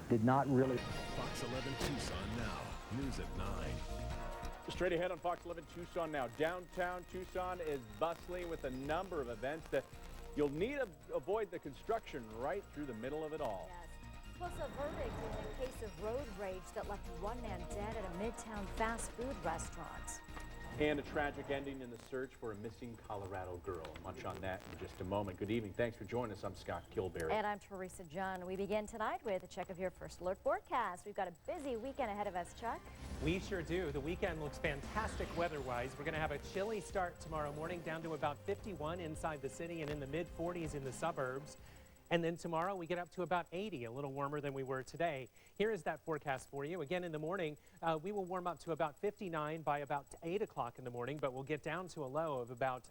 did not really. Fox 11 Tucson now. News at 9. Straight ahead on Fox 11 Tucson now. Downtown Tucson is bustling with a number of events that you'll need to avoid the construction right through the middle of it all. Yes. Plus a verdict in a case of road rage that left one man dead at a midtown fast food restaurant. And a tragic ending in the search for a missing Colorado girl. Much on that in just a moment. Good evening. Thanks for joining us. I'm Scott Kilberry. And I'm Teresa John. We begin tonight with a check of your first alert forecast. We've got a busy weekend ahead of us, Chuck. We sure do. The weekend looks fantastic weather-wise. We're going to have a chilly start tomorrow morning, down to about 51 inside the city and in the mid-40s in the suburbs. And then tomorrow we get up to about 80, a little warmer than we were today. Here is that forecast for you. Again, in the morning, we will warm up to about 59 by about 8 o'clock in the morning, but we'll get down to a low of about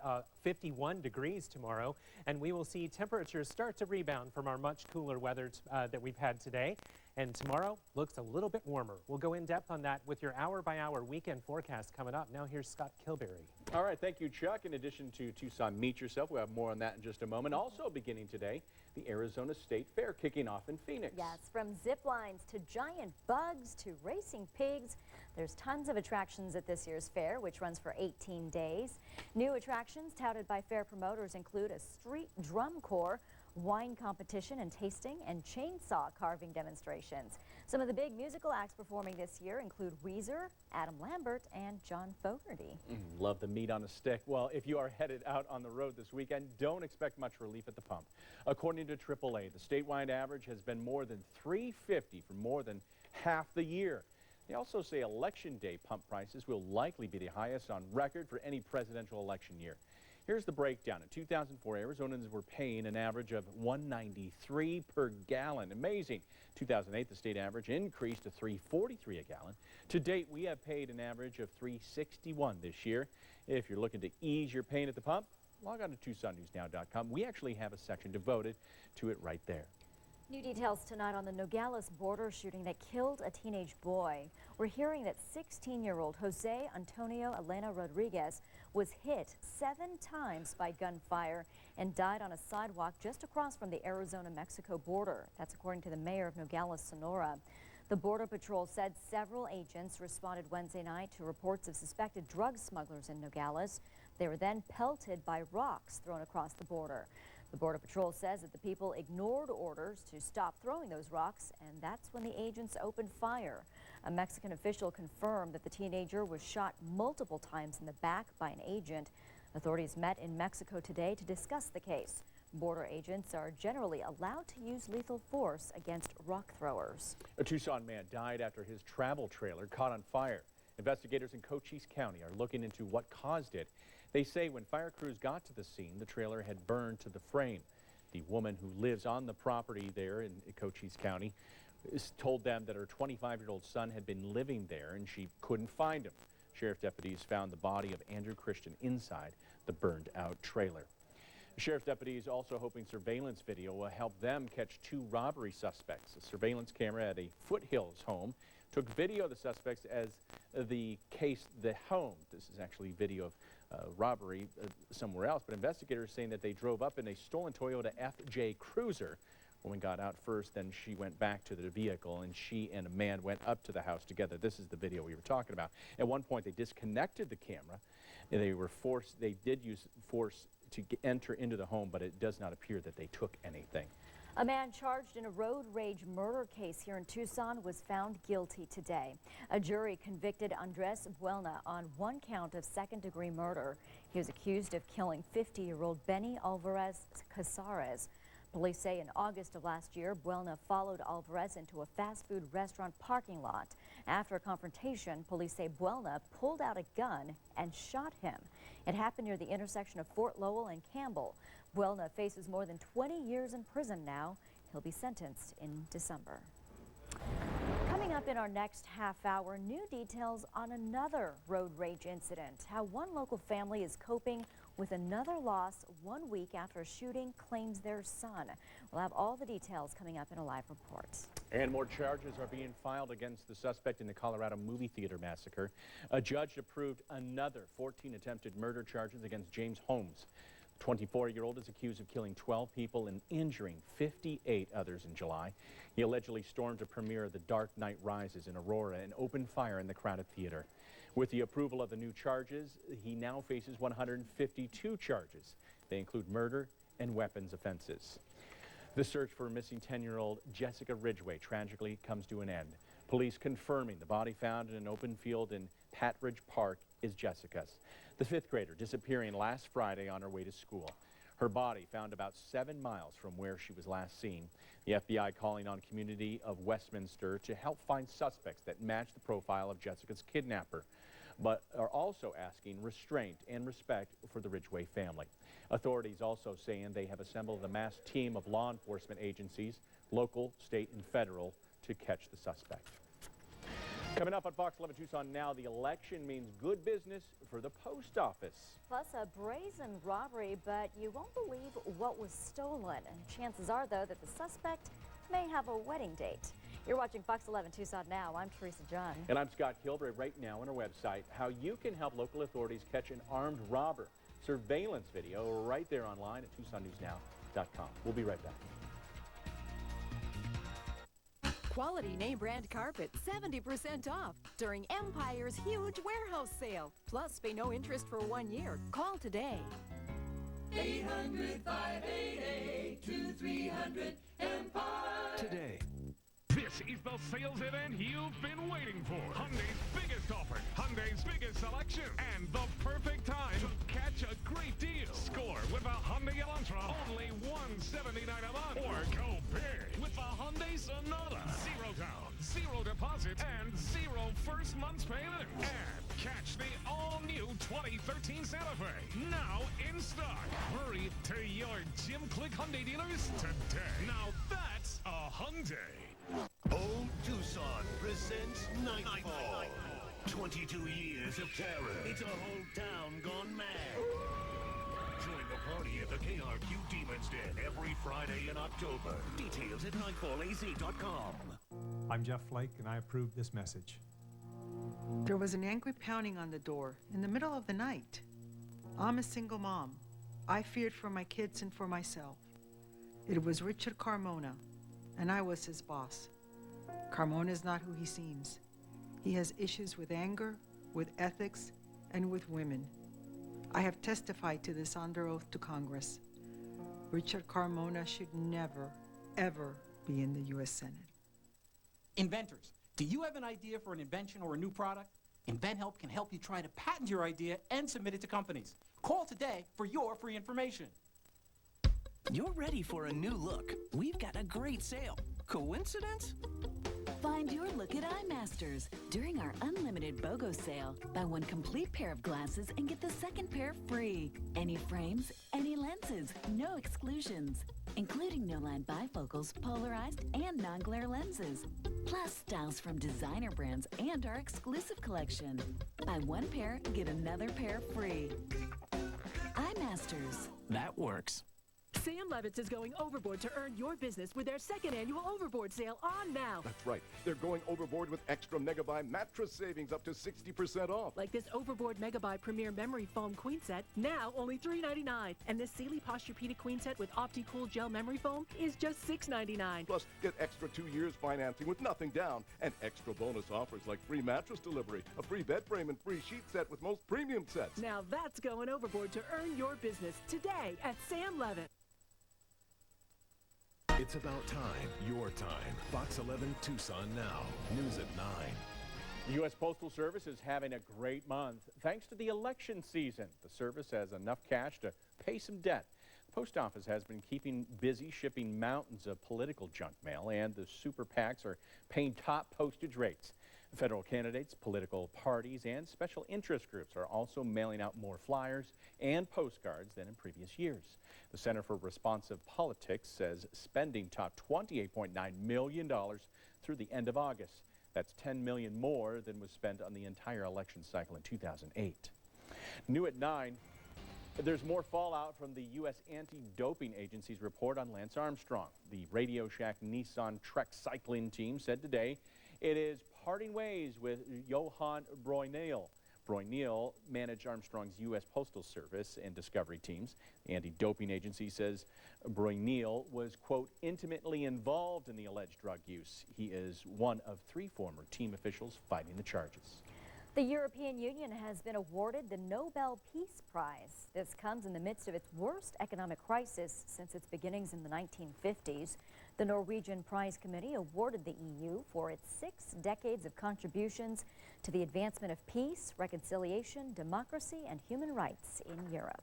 51 degrees tomorrow. And we will see temperatures start to rebound from our much cooler weather that we've had today. And tomorrow looks a little bit warmer. We'll go in depth on that with your hour-by-hour weekend forecast coming up. Now here's Scott Kilberry. All right, thank you, Chuck. In addition to Tucson Meet Yourself, we'll have more on that in just a moment. Also beginning today, the Arizona State Fair kicking off in Phoenix. Yes, from zip lines to giant bugs to racing pigs, there's tons of attractions at this year's fair, which runs for 18 days. New attractions touted by fair promoters include a street drum corps, wine competition and tasting, and chainsaw carving demonstrations. Some of the big musical acts performing this year include Weezer, Adam Lambert, and John Fogerty. Love the meat on a stick. Well, if you are headed out on the road this weekend, don't expect much relief at the pump. According to AAA, the statewide average has been more than $3.50 for more than half the year. They also say Election Day pump prices will likely be the highest on record for any presidential election year. Here's the breakdown. In 2004, Arizonans were paying an average of $1.93 per gallon. Amazing. 2008, the state average increased to $3.43 a gallon. To date, we have paid an average of $3.61 this year. If you're looking to ease your pain at the pump, log on to TucsonNewsNow.com. We actually have a section devoted to it right there. New details tonight on the Nogales border shooting that killed a teenage boy. We're hearing that 16-year-old Jose Antonio Elena Rodriguez was hit 7 times by gunfire and died on a sidewalk just across from the Arizona-Mexico border. That's according to the mayor of Nogales, Sonora. The Border Patrol said several agents responded Wednesday night to reports of suspected drug smugglers in Nogales. They were then pelted by rocks thrown across the border. The Border Patrol says that the people ignored orders to stop throwing those rocks, and that's when the agents opened fire. A Mexican official confirmed that the teenager was shot multiple times in the back by an agent. Authorities met in Mexico today to discuss the case. Border agents are generally allowed to use lethal force against rock throwers. A Tucson man died after his travel trailer caught on fire. Investigators in Cochise County are looking into what caused it. They say when fire crews got to the scene, the trailer had burned to the frame. The woman who lives on the property there in Cochise County told them that her 25-year-old son had been living there and she couldn't find him. Sheriff deputies found the body of Andrew Christian inside the burned-out trailer. Sheriff deputies also hoping surveillance video will help them catch 2 robbery suspects. A surveillance camera at a Foothills home took video of the suspects as the home. This is actually video of robbery somewhere else, but investigators saying that they drove up in a stolen Toyota FJ Cruiser. Woman got out first, then she went back to the vehicle, and she and a man went up to the house together. This is the video we were talking about. At one point, they disconnected the camera, and they did use force to enter into the home, but it does not appear that they took anything. A man charged in a road rage murder case here in Tucson was found guilty today. A jury convicted Andres Buelna on 1 count of second-degree murder. He was accused of killing 50-year-old Benny Alvarez Casares. Police say in August of last year, Buelna followed Alvarez into a fast food restaurant parking lot. After a confrontation, police say Buelna pulled out a gun and shot him. It happened near the intersection of Fort Lowell and Campbell. Buelna faces more than 20 years in prison now. He'll be sentenced in December. Coming up in our next half hour, new details on another road rage incident. How one local family is coping with another loss 1 week after a shooting claims their son. We'll have all the details coming up in a live report. And more charges are being filed against the suspect in the Colorado movie theater massacre. A judge approved another 14 attempted murder charges against James Holmes. 24-year-old is accused of killing 12 people and injuring 58 others in July. He allegedly stormed a premiere of The Dark Knight Rises in Aurora and opened fire in the crowded theater. With the approval of the new charges, he now faces 152 charges. They include murder and weapons offenses. The search for missing 10-year-old Jessica Ridgway tragically comes to an end. Police confirming the body found in an open field in Patridge Park is Jessica's. The fifth grader disappearing last Friday on her way to school. Her body found about 7 miles from where she was last seen. The FBI calling on community of Westminster to help find suspects that match the profile of Jessica's kidnapper, but are also asking restraint and respect for the Ridgway family. Authorities also saying they have assembled a mass team of law enforcement agencies, local, state, and federal, to catch the suspect. Coming up on Fox 11 Tucson now, the election means good business for the post office. Plus a brazen robbery, but you won't believe what was stolen. And chances are, though, that the suspect may have a wedding date. You're watching Fox 11 Tucson now. I'm Teresa John. And I'm Scott Kilbray. Right now on our website, how you can help local authorities catch an armed robber. Surveillance video right there online at TucsonNewsNow.com. We'll be right back. Quality name brand carpet 70% off during Empire's huge warehouse sale. Plus, pay no interest for 1 year. Call today. 800-588-2300 Today. This is the sales event you've been waiting for. Hyundai's biggest offer, Hyundai's biggest selection, and the perfect time to catch a great deal. Score with a Hyundai Elantra, only $179 a month. Or go big with a Hyundai Sonata. 0 down, 0 deposit, and 0 first month's payment. And catch the all-new 2013 Santa Fe, now in stock. Hurry to your Jim Click Hyundai dealers today. Now that's a Hyundai. Old Tucson presents Nightfall. 22 years of terror. It's a whole town gone mad. Join the party at the KRQ Demon's Den every Friday in October. Details at nightfallaz.com. I'm Jeff Flake, and I approve this message. There was an angry pounding on the door in the middle of the night. I'm a single mom. I feared for my kids and for myself. It was Richard Carmona, and I was his boss. Carmona is not who he seems. He has issues with anger, with ethics, and with women. I have testified to this under oath to Congress. Richard Carmona should never, ever be in the U.S. Senate. Inventors, do you have an idea for an invention or a new product? InventHelp can help you try to patent your idea and submit it to companies. Call today for your free information. You're ready for a new look. We've got a great sale. Coincidence? Find your look at iMasters during our unlimited BOGO sale. Buy one complete pair of glasses and get the second pair free. Any frames, any lenses, no exclusions, including no-line bifocals, polarized, and non-glare lenses. Plus styles from designer brands and our exclusive collection. Buy one pair, get another pair free. iMasters. That works. Sam Levitz is going overboard to earn your business with their second annual Overboard sale on now. That's right. They're going overboard with extra Megabuy mattress savings up to 60% off. Like this Overboard Megabuy Premier Memory Foam Queen Set, now only $3.99. And this Sealy Posturepedic Queen Set with OptiCool Gel Memory Foam is just $6.99. Plus, get extra 2 years financing with nothing down and extra bonus offers like free mattress delivery, a free bed frame, and free sheet set with most premium sets. Now that's going overboard to earn your business today at Sam Levitt. It's about time, your time. Fox 11 Tucson now. News at 9. The U.S. Postal Service is having a great month thanks to the election season. The service has enough cash to pay some debt. The post office has been keeping busy shipping mountains of political junk mail, and the super PACs are paying top postage rates. Federal candidates, political parties, and special interest groups are also mailing out more flyers and postcards than in previous years. The Center for Responsive Politics says spending topped $28.9 million through the end of August. That's $10 million more than was spent on the entire election cycle in 2008. New at 9, there's more fallout from the U.S. Anti-Doping Agency's report on Lance Armstrong. The Radio Shack Nissan Trek cycling team said today it is parting ways with Johan Broinel. Broyneal managed Armstrong's U.S. Postal Service and Discovery teams. The anti-doping agency says Broyneal was, quote, intimately involved in the alleged drug use. He is one of 3 former team officials fighting the charges. The European Union has been awarded the Nobel Peace Prize. This comes in the midst of its worst economic crisis since its beginnings in the 1950s. The Norwegian Prize Committee awarded the EU for its 6 decades of contributions to the advancement of peace, reconciliation, democracy, and human rights in Europe.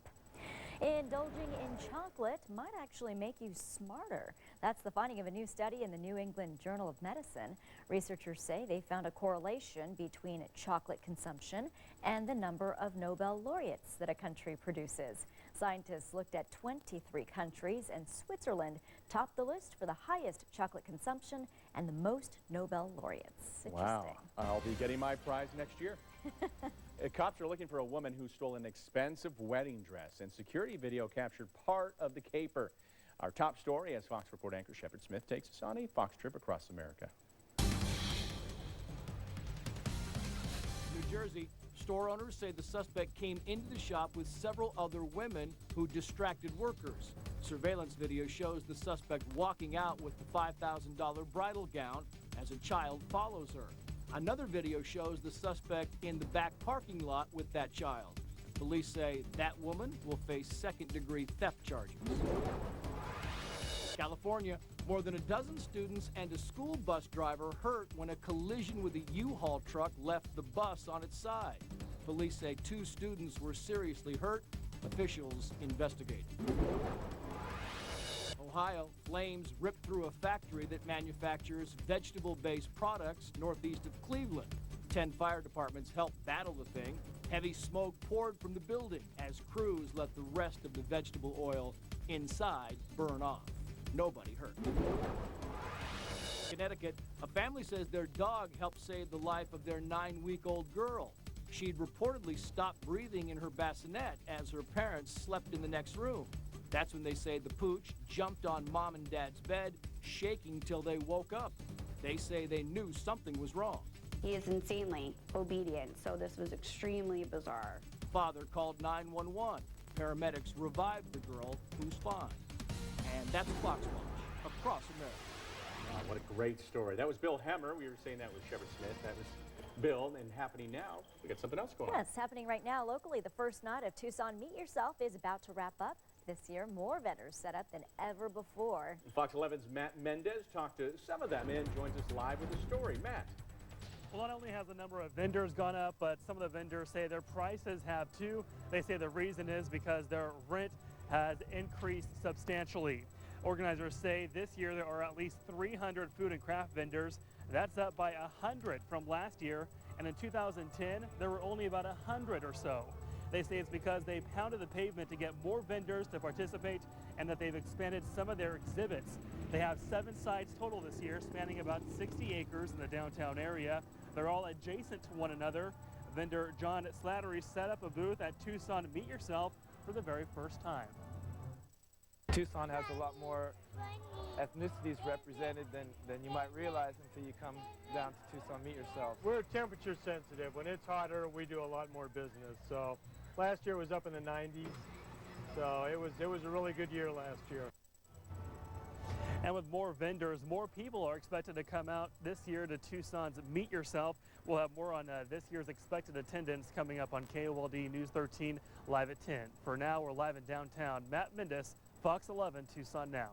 Indulging in chocolate might actually make you smarter. That's the finding of a new study in the New England Journal of Medicine. Researchers say they found a correlation between chocolate consumption and the number of Nobel laureates that a country produces. Scientists looked at 23 countries, and Switzerland topped the list for the highest chocolate consumption and the most Nobel laureates. Wow. I'll be getting my prize next year. Cops are looking for a woman who stole an expensive wedding dress, and security video captured part of the caper. Our top story, as Fox Report anchor Shepard Smith takes us on a Fox trip across America. New Jersey, store owners say the suspect came into the shop with several other women who distracted workers. Surveillance video shows the suspect walking out with the $5,000 bridal gown as a child follows her. Another video shows the suspect in the back parking lot with that child. Police say that woman will face second-degree theft charges. California, more than a dozen students and a school bus driver hurt when a collision with a U-Haul truck left the bus on its side. Police say 2 students were seriously hurt. Officials investigate. Ohio, flames ripped through a factory that manufactures vegetable-based products northeast of Cleveland. 10 fire departments helped battle the thing. Heavy smoke poured from the building as crews let the rest of the vegetable oil inside burn off. Nobody hurt. Connecticut, a family says their dog helped save the life of their 9-week-old girl. She'd reportedly stopped breathing in her bassinet as her parents slept in the next room. That's when they say the pooch jumped on mom and dad's bed, shaking till they woke up. They say they knew something was wrong. He is insanely obedient, so this was extremely bizarre. Father called 911. Paramedics revived the girl, who's fine. And that's Fox Watch across America. Wow, what a great story. That was Bill Hemmer. We were saying that with Shepard Smith. That was Bill, and happening now, we got something else going on. Yes, happening right now locally. The first night of Tucson Meet Yourself is about to wrap up. This year, more vendors set up than ever before. Fox 11's Matt Mendez talked to some of them and joins us live with a story. Matt. Well, not only has the number of vendors gone up, but some of the vendors say their prices have too. They say the reason is because their rent has increased substantially. Organizers say this year there are at least 300 food and craft vendors. That's up by 100 from last year, and in 2010 there were only about 100 or so. They say it's because they pounded the pavement to get more vendors to participate and that they've expanded some of their exhibits. They have 7 sites total this year, spanning about 60 acres in the downtown area. They're all adjacent to one another. Vendor John Slattery set up a booth at Tucson Meet Yourself for the very first time. Tucson has a lot more ethnicities represented than you might realize until you come down to Tucson Meet Yourself. We're temperature sensitive. When it's hotter, we do a lot more business. So last year was up in the 90s. So it was a really good year last year. And with more vendors, more people are expected to come out this year to Tucson's Meet Yourself. We'll have more on this year's expected attendance coming up on KOLD News 13 live at 10. For now, we're live in downtown. Matt Mendez, Fox 11, Tucson Now.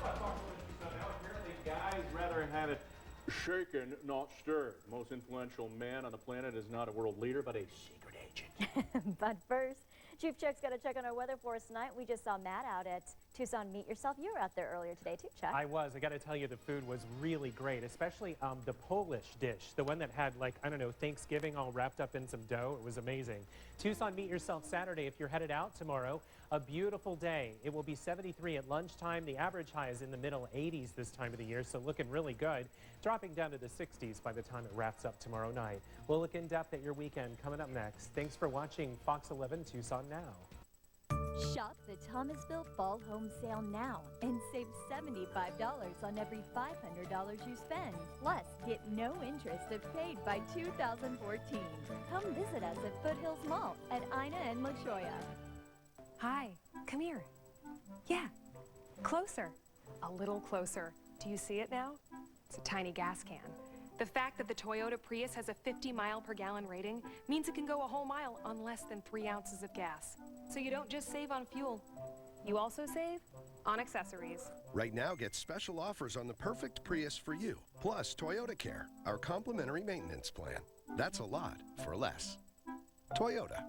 Apparently, guys rather have it shaken, not stirred. The most influential man on the planet is not a world leader, but a secret agent. But first, Chief Chuck's got to check on our weather for us tonight. We just saw Matt out at Tucson Meet Yourself. You were out there earlier today too, Chuck. I was. I got to tell you, the food was really great, especially the Polish dish, the one that had, like, I don't know, Thanksgiving all wrapped up in some dough. It was amazing. Tucson Meet Yourself Saturday, if you're headed out tomorrow, a beautiful day. It will be 73 at lunchtime. The average high is in the middle 80s this time of the year, so looking really good. Dropping down to the 60s by the time it wraps up tomorrow night. We'll look in depth at your weekend coming up next. Thanks for watching Fox 11 Tucson Now. Shop the Thomasville Fall Home Sale now and save $75 on every $500 you spend. Plus, get no interest if paid by 2014. Come visit us at Foothills Mall at Ina and La Jolla. Hi, come here. Yeah, closer. A little closer. Do you see it now? It's a tiny gas can. The fact that the Toyota Prius has a 50-mile-per-gallon rating means it can go a whole mile on less than 3 ounces of gas. So you don't just save on fuel, you also save on accessories. Right now, get special offers on the perfect Prius for you, plus Toyota Care, our complimentary maintenance plan. That's a lot for less. Toyota.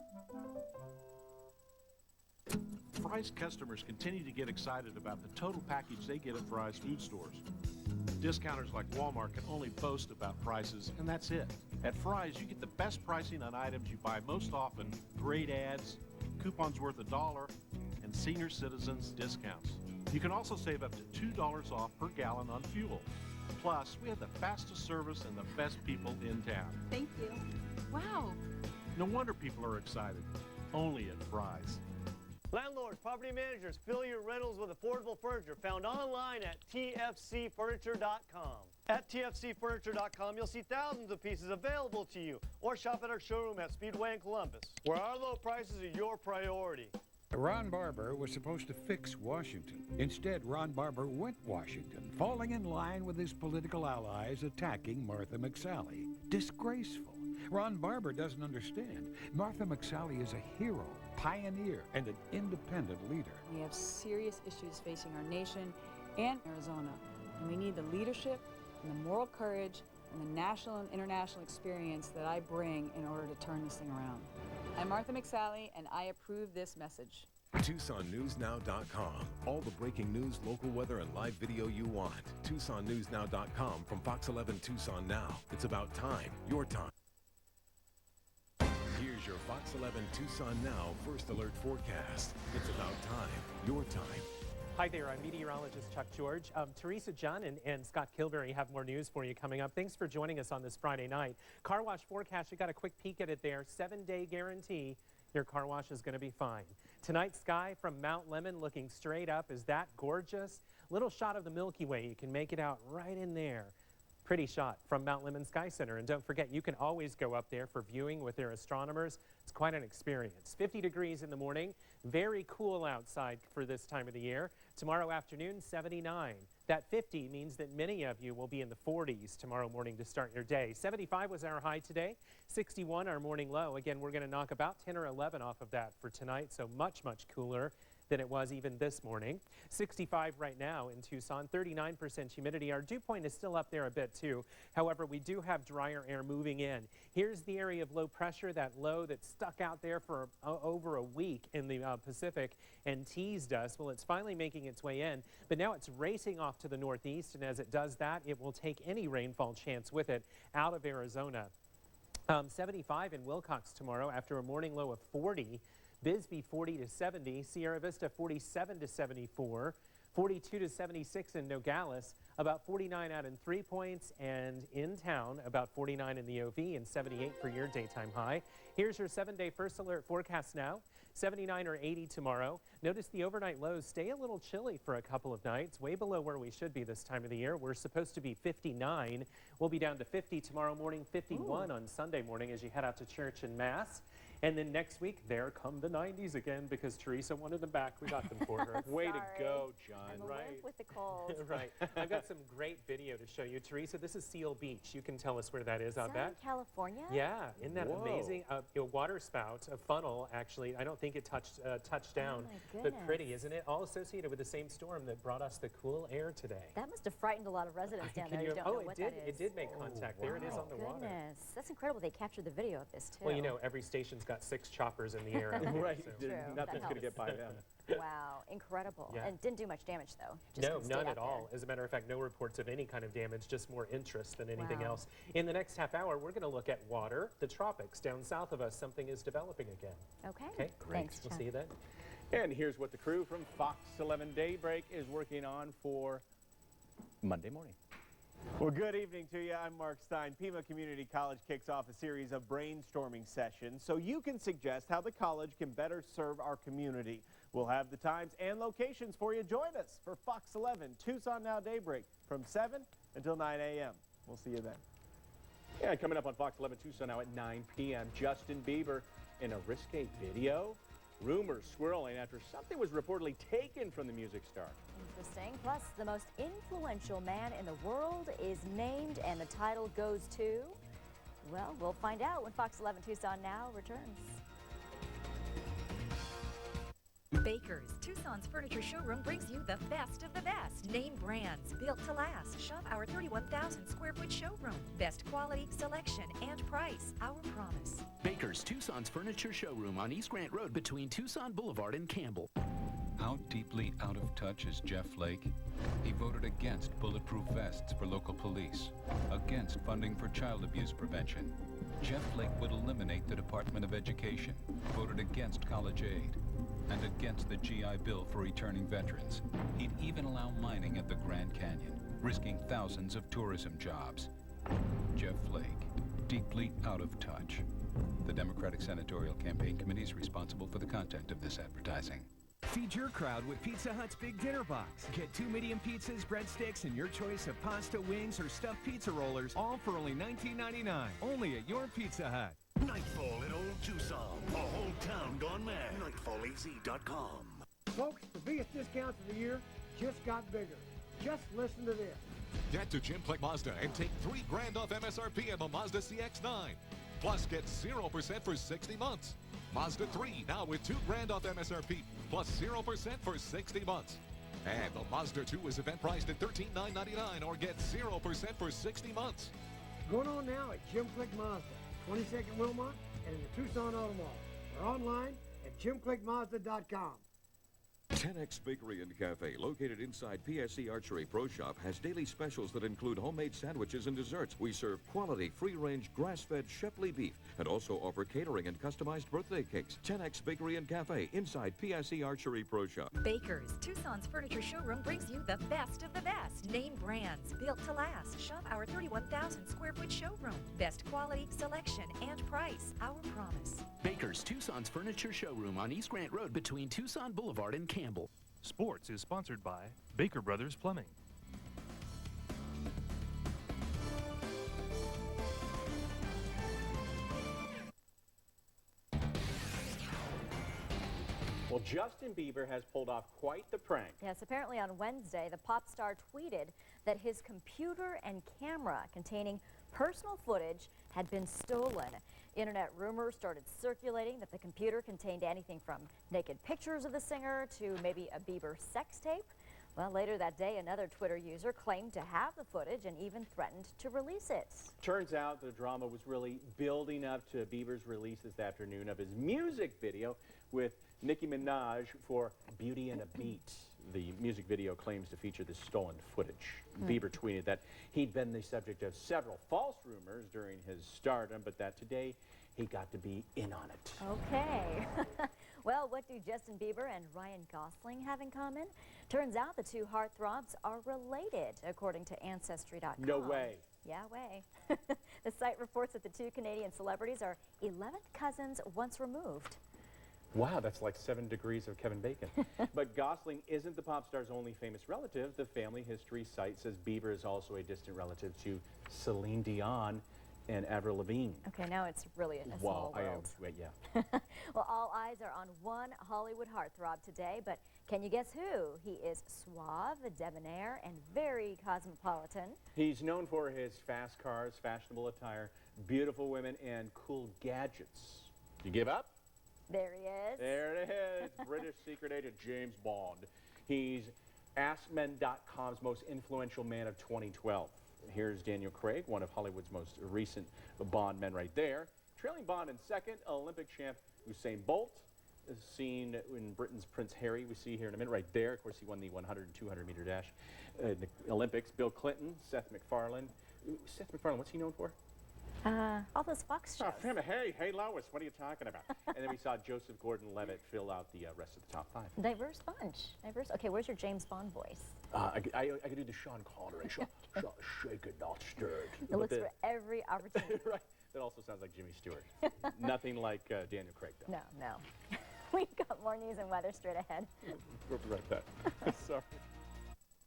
Fry's customers continue to get excited about the total package they get at Fry's food stores. Discounters like Walmart can only boast about prices, and that's it. At Fry's, you get the best pricing on items you buy most often, great ads, coupons worth $1, and senior citizens discounts. You can also save up to $2 off per gallon on fuel. Plus, we have the fastest service and the best people in town. Thank you. Wow. No wonder people are excited. Only at Fry's. Landlords, property managers, fill your rentals with affordable furniture found online at tfcfurniture.com. At tfcfurniture.com, you'll see thousands of pieces available to you, or shop at our showroom at Speedway in Columbus, where our low prices are your priority. Ron Barber was supposed to fix Washington. Instead, Ron Barber went Washington, falling in line with his political allies attacking Martha McSally. Disgraceful. Ron Barber doesn't understand. Martha McSally is a hero, pioneer, and an independent leader. We have serious issues facing our nation and Arizona, and we need the leadership and the moral courage and the national and international experience that I bring in order to turn this thing around. I'm Martha McSally, and I approve this message. TucsonNewsNow.com. All the breaking news, local weather, and live video you want. TucsonNewsNow.com from Fox 11 Tucson Now. It's about time, your time. Here's your Fox 11 Tucson Now First Alert forecast. It's about time, your time. Hi there, I'm meteorologist Chuck George. Teresa John and Scott Kilberry have more news for you coming up. Thanks for joining us on this Friday night. Car wash forecast, you got a quick peek at it there. 7-day guarantee your car wash is going to be fine. Tonight, sky from Mount Lemmon looking straight up. Is that gorgeous? Little shot of the Milky Way. You can make it out right in there. Pretty shot from Mount Lemmon Sky Center. And don't forget, you can always go up there for viewing with their astronomers. It's quite an experience. 50 degrees in the morning. Very cool outside for this time of the year. Tomorrow afternoon, 79. That 50 means that many of you will be in the 40s tomorrow morning to start your day. 75 was our high today. 61 our morning low. Again, we're going to knock about 10 or 11 off of that for tonight, so much, much cooler than it was even this morning. 65 right now in Tucson, 39% humidity. Our dew point is still up there a bit too. However, we do have drier air moving in. Here's the area of low pressure, that low that stuck out there for over a week in the Pacific and teased us. Well, it's finally making its way in, but now it's racing off to the northeast, and as it does that, it will take any rainfall chance with it out of Arizona. 75 in Wilcox tomorrow after a morning low of 40. Bisbee 40 to 70, Sierra Vista 47 to 74, 42 to 76 in Nogales, about 49 out in 3 Points, and in town about 49 in the OV and 78 for your daytime high. Here's your 7-day first alert forecast now. 79 or 80 tomorrow. Notice the overnight lows stay a little chilly for a couple of nights, way below where we should be this time of the year. We're supposed to be 59. We'll be down to 50 tomorrow morning, 51 on Sunday morning as you head out to church and mass. And then next week, there come the 90s again because Teresa wanted them back. We got them for her. Way to go, John. I'm right with the cold. Right. I've got some great video to show you. Teresa, this is Seal Beach. You can tell us where that is, I bet. California? Yeah. Isn't that amazing? A water spout, a funnel, actually. I don't think it touched down. Oh, my but pretty, isn't it? All associated with the same storm that brought us the cool air today. That must have frightened a lot of residents down there who don't know what that is. It did make contact. There it is on the water. Goodness. That's incredible. They captured the video of this, too. Well, you know, every station's got 6 choppers in the air. Right. True. Nothing's going to get by them. Wow. Incredible. Yeah. And didn't do much damage, though. No, none at all. As a matter of fact, no reports of any kind of damage, just more interest than anything else. In the next half hour, we're going to look at water, the tropics. Down south of us, something is developing again. Okay. Great. Thanks, We'll Chuck. see you then. And here's what the crew from Fox 11 Daybreak is working on for Monday morning. Well, good evening to you. I'm Mark Stein. Pima Community College kicks off a series of brainstorming sessions so you can suggest how the college can better serve our community. We'll have the times and locations for you. Join us for Fox 11 Tucson Now Daybreak from 7 until 9 a.m. We'll see you then. Yeah, coming up on Fox 11 Tucson now at 9 p.m., Justin Bieber in a risque video. Rumors swirling after something was reportedly taken from the music star. Interesting. Plus, the most influential man in the world is named, and the title goes to, well, we'll find out when Fox 11 Tucson Now returns. Baker's, Tucson's furniture showroom, brings you the best of the best. Name brands, built to last. Shop our 31,000 square foot showroom. Best quality, selection, and price. Our promise. Baker's, Tucson's furniture showroom on East Grant Road between Tucson Boulevard and Campbell. How deeply out of touch is Jeff Flake? He voted against bulletproof vests for local police, against funding for child abuse prevention. Jeff Flake would eliminate the Department of Education, voted against college aid, and against the GI Bill for returning veterans. He'd even allow mining at the Grand Canyon, risking thousands of tourism jobs. Jeff Flake, deeply out of touch. The Democratic Senatorial Campaign Committee is responsible for the content of this advertising. Feed your crowd with Pizza Hut's Big Dinner Box. Get 2 medium pizzas, breadsticks, and your choice of pasta, wings, or stuffed pizza rollers, all for only $19.99. Only at your Pizza Hut. Nightfall in Old Tucson. A whole town gone mad. NightfallAZ.com. Folks, the biggest discounts of the year just got bigger. Just listen to this. Get to Jim Click Mazda and take $3,000 off MSRP on the Mazda CX-9. Plus, get 0% for 60 months. Mazda 3 now with $2,000 off MSRP, plus 0% for 60 months. And the Mazda 2 is event priced at $13,999 or get 0% for 60 months. Going on now at Jim Click Mazda, 22nd Wilmot, and in the Tucson Auto Mall. Or online at JimClickMazda.com. 10X Bakery and Cafe, located inside PSC Archery Pro Shop, has daily specials that include homemade sandwiches and desserts. We serve quality, free-range, grass-fed Shepley beef and also offer catering and customized birthday cakes. 10X Bakery and Cafe, inside PSC Archery Pro Shop. Baker's, Tucson's furniture showroom, brings you the best of the best. Name brands, built to last. Shop our 31,000 square foot showroom. Best quality, selection, and price. Our promise. Baker's, Tucson's furniture showroom on East Grant Road between Tucson Boulevard and Campbell. Sports is sponsored by Baker Brothers Plumbing. Well, Justin Bieber has pulled off quite the prank. Yes, apparently on Wednesday, the pop star tweeted that his computer and camera containing personal footage had been stolen. Internet rumors started circulating that the computer contained anything from naked pictures of the singer to maybe a Bieber sex tape. Well, later that day, another Twitter user claimed to have the footage and even threatened to release it. Turns out the drama was really building up to Bieber's release this afternoon of his music video with Nicki Minaj for Beauty and a Beat. The music video claims to feature this stolen footage. Bieber tweeted that he'd been the subject of several false rumors during his stardom, but that today he got to be in on it. Okay. Well, what do Justin Bieber and Ryan Gosling have in common? Turns out the two heartthrobs are related, according to Ancestry.com. No way. Yeah, way. The site reports that the two Canadian celebrities are 11th cousins once removed. Wow, that's like 7 degrees of Kevin Bacon. But Gosling isn't the pop star's only famous relative. The family history site says Bieber is also a distant relative to Celine Dion and Avril Lavigne. Okay, now it's really a small world. Yeah. Well, all eyes are on one Hollywood heartthrob today, but can you guess who? He is suave, debonair, and very cosmopolitan. He's known for his fast cars, fashionable attire, beautiful women, and cool gadgets. You give up? There he is. There it is. British secret agent James Bond. He's AskMen.com's most influential man of 2012. Here's Daniel Craig, one of Hollywood's most recent Bond men right there. Trailing Bond in second, Olympic champ Usain Bolt is seen in Britain's Prince Harry. We see here in a minute right there. Of course, he won the 100 and 200 meter dash in the Olympics. Bill Clinton, Seth MacFarlane. Seth MacFarlane, what's he known for? All those Fox shows. Oh, hey, Lois, what are you talking about? And then we saw Joseph Gordon-Levitt fill out the rest of the top 5. Diverse bunch. Diverse. Okay, where's your James Bond voice? I could do the Sean Connery. Shake it, not stirred. It looks for every opportunity. Right. That also sounds like Jimmy Stewart. Nothing like Daniel Craig, though. No. We've got more news and weather straight ahead. We'll be right back. Sorry.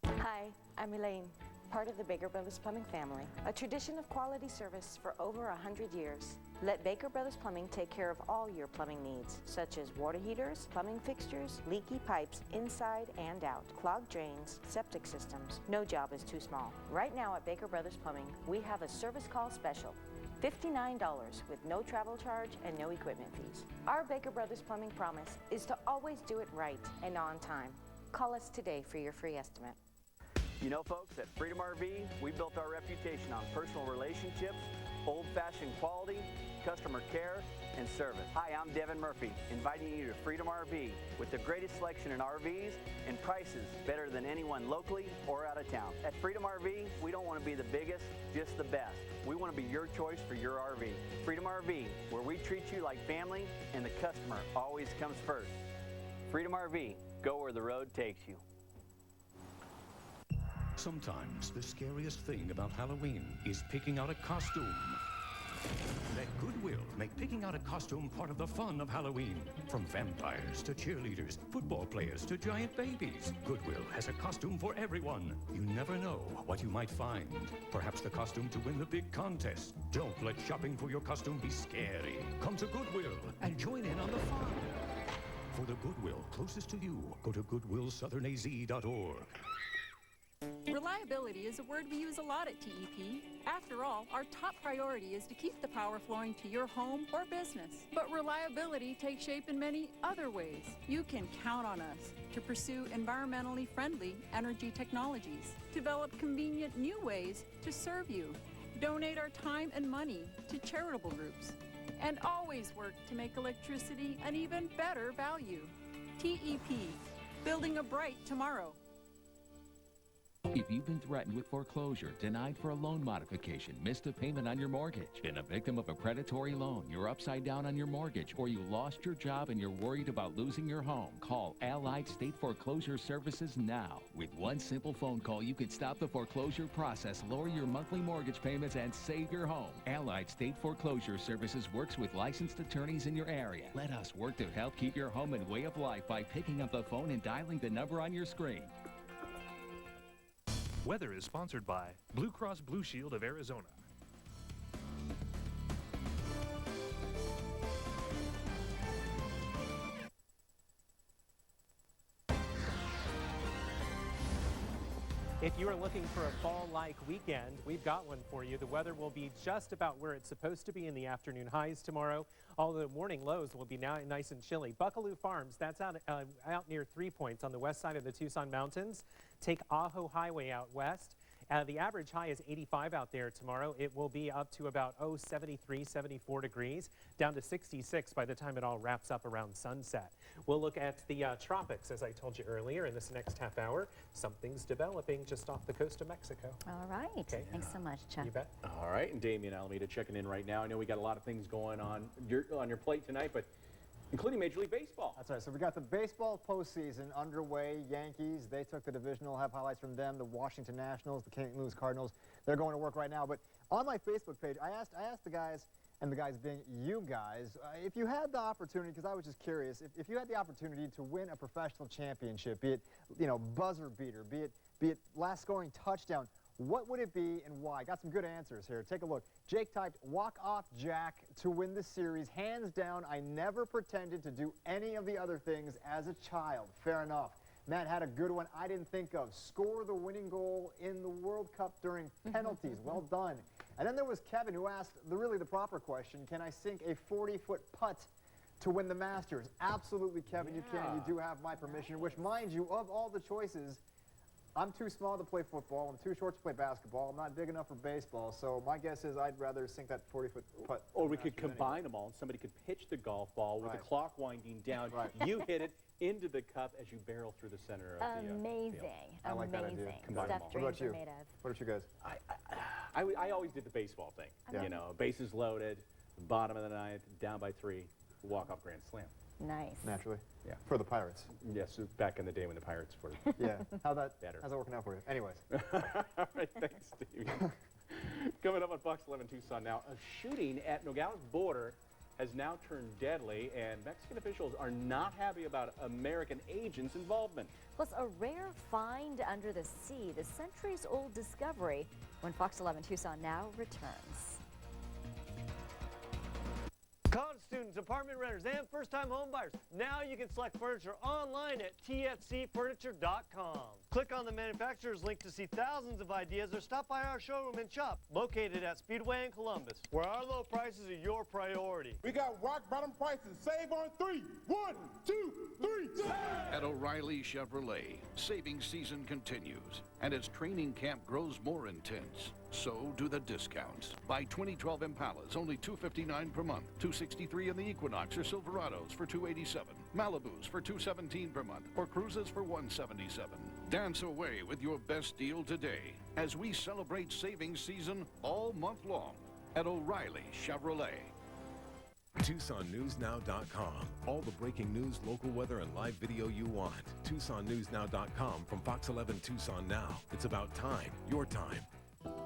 Hi, I'm Elaine, part of the Baker Brothers Plumbing family, a tradition of quality service for over 100 years. Let Baker Brothers Plumbing take care of all your plumbing needs, such as water heaters, plumbing fixtures, leaky pipes inside and out, clogged drains, septic systems. No job is too small. Right now at Baker Brothers Plumbing, we have a service call special. $59 with no travel charge and no equipment fees. Our Baker Brothers Plumbing promise is to always do it right and on time. Call us today for your free estimate. You know, folks, at Freedom RV, we built our reputation on personal relationships, old-fashioned quality, customer care, and service. Hi, I'm Devin Murphy, inviting you to Freedom RV with the greatest selection in RVs and prices better than anyone locally or out of town. At Freedom RV, we don't want to be the biggest, just the best. We want to be your choice for your RV. Freedom RV, where we treat you like family and the customer always comes first. Freedom RV, go where the road takes you. Sometimes the scariest thing about Halloween is picking out a costume. Let Goodwill make picking out a costume part of the fun of Halloween. From vampires to cheerleaders, football players to giant babies, Goodwill has a costume for everyone. You never know what you might find. Perhaps the costume to win the big contest. Don't let shopping for your costume be scary. Come to Goodwill and join in on the fun. For the Goodwill closest to you, go to goodwillsouthernaz.org. Reliability is a word we use a lot at TEP. After all, our top priority is to keep the power flowing to your home or business. But reliability takes shape in many other ways. You can count on us to pursue environmentally friendly energy technologies, develop convenient new ways to serve you, donate our time and money to charitable groups, and always work to make electricity an even better value. TEP, building a bright tomorrow. If you've been threatened with foreclosure, denied for a loan modification, missed a payment on your mortgage, been a victim of a predatory loan, you're upside down on your mortgage, or you lost your job and you're worried about losing your home, call Allied State Foreclosure Services now. With one simple phone call, you can stop the foreclosure process, lower your monthly mortgage payments, and save your home. Allied State Foreclosure Services works with licensed attorneys in your area. Let us work to help keep your home and way of life by picking up the phone and dialing the number on your screen. Weather is sponsored by Blue Cross Blue Shield of Arizona. If you are looking for a fall-like weekend, we've got one for you. The weather will be just about where it's supposed to be in the afternoon highs tomorrow. All the morning lows will be now nice and chilly. Buckaloo Farms, that's out near 3 Points on the west side of the Tucson Mountains. Take Ajo Highway out west. The average high is 85 out there tomorrow. It will be up to about 73, 74 degrees, down to 66 by the time it all wraps up around sunset. We'll look at the tropics, as I told you earlier, in this next half hour. Something's developing just off the coast of Mexico. All right. Okay. Thanks so much, Chuck. You bet. All right, and Damian Alameda checking in right now. I know we got a lot of things going on your plate tonight, but including Major League Baseball. That's right. So we got the baseball postseason underway. Yankees, they took the divisional. Have highlights from them. The Washington Nationals, the St. Louis Cardinals, they're going to work right now. But on my Facebook page, I asked the guys, and the guys being you guys, if you had the opportunity, because I was just curious, if you had the opportunity to win a professional championship, be it, buzzer beater, be it last scoring touchdown, what would it be and why? Got some good answers here. Take a look. Jake typed, walk-off jack to win the series. Hands down, I never pretended to do any of the other things as a child. Fair enough. Matt had a good one I didn't think of. Score the winning goal in the World Cup during penalties. Well done. And then there was Kevin who asked really the proper question, can I sink a 40-foot putt to win the Masters? Absolutely, Kevin, you can. You do have my permission, which, mind you, of all the choices, I'm too small to play football. I'm too short to play basketball. I'm not big enough for baseball. So my guess is I'd rather sink that 40-foot putt. Or we could combine them all, and somebody could pitch the golf ball with the clock winding down. You hit it into the cup as you barrel through the center of the Amazing. field. I like that idea. Combine them all. What about you? What about you guys? I always did the baseball thing. You know, bases loaded, bottom of the ninth, down by 3, walk-off grand slam. Nice. Naturally. Yeah. For the Pirates. Yes, back in the day when the Pirates were yeah. How's that better. working out for you? Anyways. All right, thanks, Steve. Coming up on Fox 11 Tucson now, a shooting at Nogales border has now turned deadly, and Mexican officials are not happy about American agents' involvement. Plus, a rare find under the sea, the centuries-old discovery, when Fox 11 Tucson Now returns. College students, apartment renters, and first-time home buyers. Now you can select furniture online at tfcfurniture.com. Click on the manufacturer's link to see thousands of ideas or stop by our showroom and shop, located at Speedway in Columbus, where our low prices are your priority. We got rock-bottom prices. Save on 3. 1, 2, 3. Save! At O'Reilly Chevrolet, saving season continues, and as training camp grows more intense, so do the discounts. Buy 2012 Impalas, only $259 per month, $263 in the Equinox or Silverados for $287, Malibus for $217 per month, or Cruises for $177. Dance away with your best deal today as we celebrate savings season all month long at O'Reilly Chevrolet. TucsonNewsNow.com. All the breaking news, local weather, and live video you want. TucsonNewsNow.com from Fox 11 Tucson Now. It's about time, your time.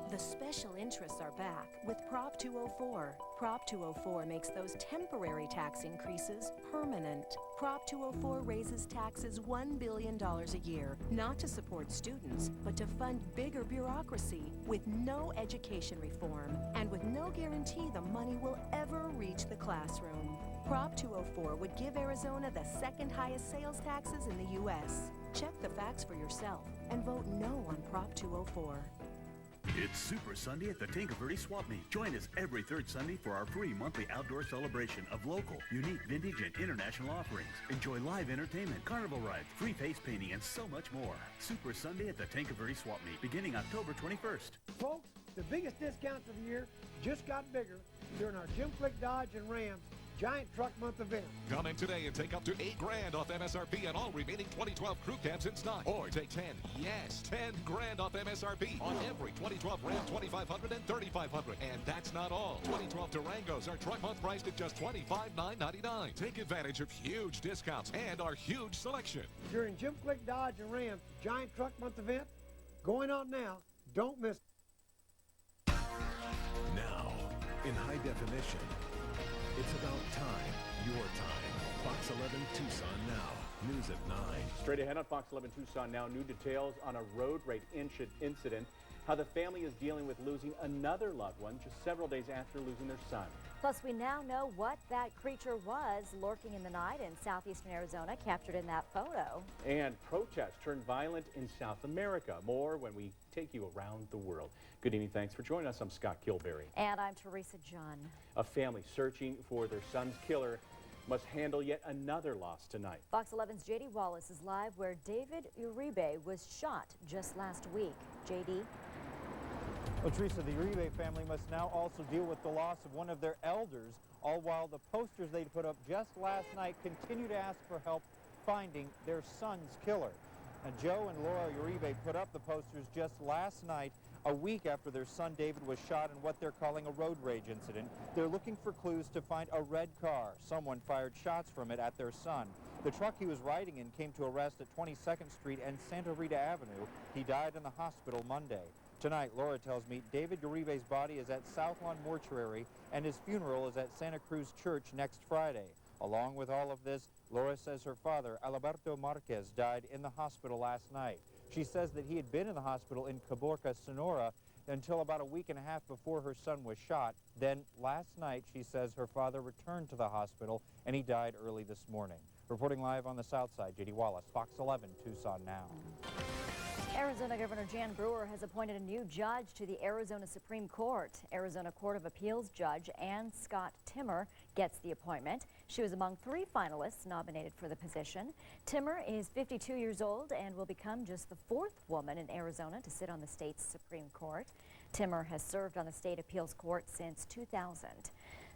The special interests are back with Prop 204. Prop 204 makes those temporary tax increases permanent. Prop 204 raises taxes $1 billion a year, not to support students, but to fund bigger bureaucracy, with no education reform, and with no guarantee the money will ever reach the classroom. Prop 204 would give Arizona the second highest sales taxes in the U.S. Check the facts for yourself and vote no on Prop 204. It's Super Sunday at the Tinker Verde Swap Meet. Join us every third Sunday for our free monthly outdoor celebration of local, unique, vintage, and international offerings. Enjoy live entertainment, carnival rides, free face painting, and so much more. Super Sunday at the Tinker Verde Swap Meet, beginning October 21st. Folks, the biggest discounts of the year just got bigger during our Jim Flick Dodge and Ram Giant Truck Month event. Come in today and take up to $8 grand off MSRP on all remaining 2012 crew cabs in stock. Or take 10 grand off MSRP on every 2012 Ram 2500 and 3500. And that's not all. 2012 Durangos are truck month priced at just $25,999. Take advantage of huge discounts and our huge selection. During Jim Flick Dodge and Ram Giant Truck Month event, going on now. Don't miss. Now, in high definition, it's about time, your time. Fox 11 Tucson Now. News at 9. Straight ahead on Fox 11 Tucson Now, new details on a road rage incident, how the family is dealing with losing another loved one just several days after losing their son. Plus, we now know what that creature was lurking in the night in southeastern Arizona, captured in that photo. And protests turned violent in South America. More when we take you around the world. Good evening. Thanks for joining us. I'm Scott Kilberry. And I'm Teresa John. A family searching for their son's killer must handle yet another loss tonight. Fox 11's J.D. Wallace is live where David Uribe was shot just last week. J.D. Well, Teresa, the Uribe family must now also deal with the loss of one of their elders, all while the posters they put up just last night continue to ask for help finding their son's killer. And Joe and Laura Uribe put up the posters just last night, a week after their son David was shot in what they're calling a road rage incident. They're looking for clues to find a red car. Someone fired shots from it at their son. The truck he was riding in came to a rest at 22nd Street and Santa Rita Avenue. He died in the hospital Monday. Tonight, Laura tells me David Uribe's body is at South Lawn Mortuary and his funeral is at Santa Cruz Church next Friday. Along with all of this, Laura says her father, Alberto Marquez, died in the hospital last night. She says that he had been in the hospital in Caborca, Sonora, until about a week and a half before her son was shot. Then last night, she says her father returned to the hospital and he died early this morning. Reporting live on the South Side, J.D. Wallace, Fox 11, Tucson Now. Arizona Governor Jan Brewer has appointed a new judge to the Arizona Supreme Court. Arizona Court of Appeals Judge Ann Scott Timmer gets the appointment. She was among 3 finalists nominated for the position. Timmer is 52 years old and will become just the 4th woman in Arizona to sit on the state's Supreme Court. Timmer has served on the state appeals court since 2000.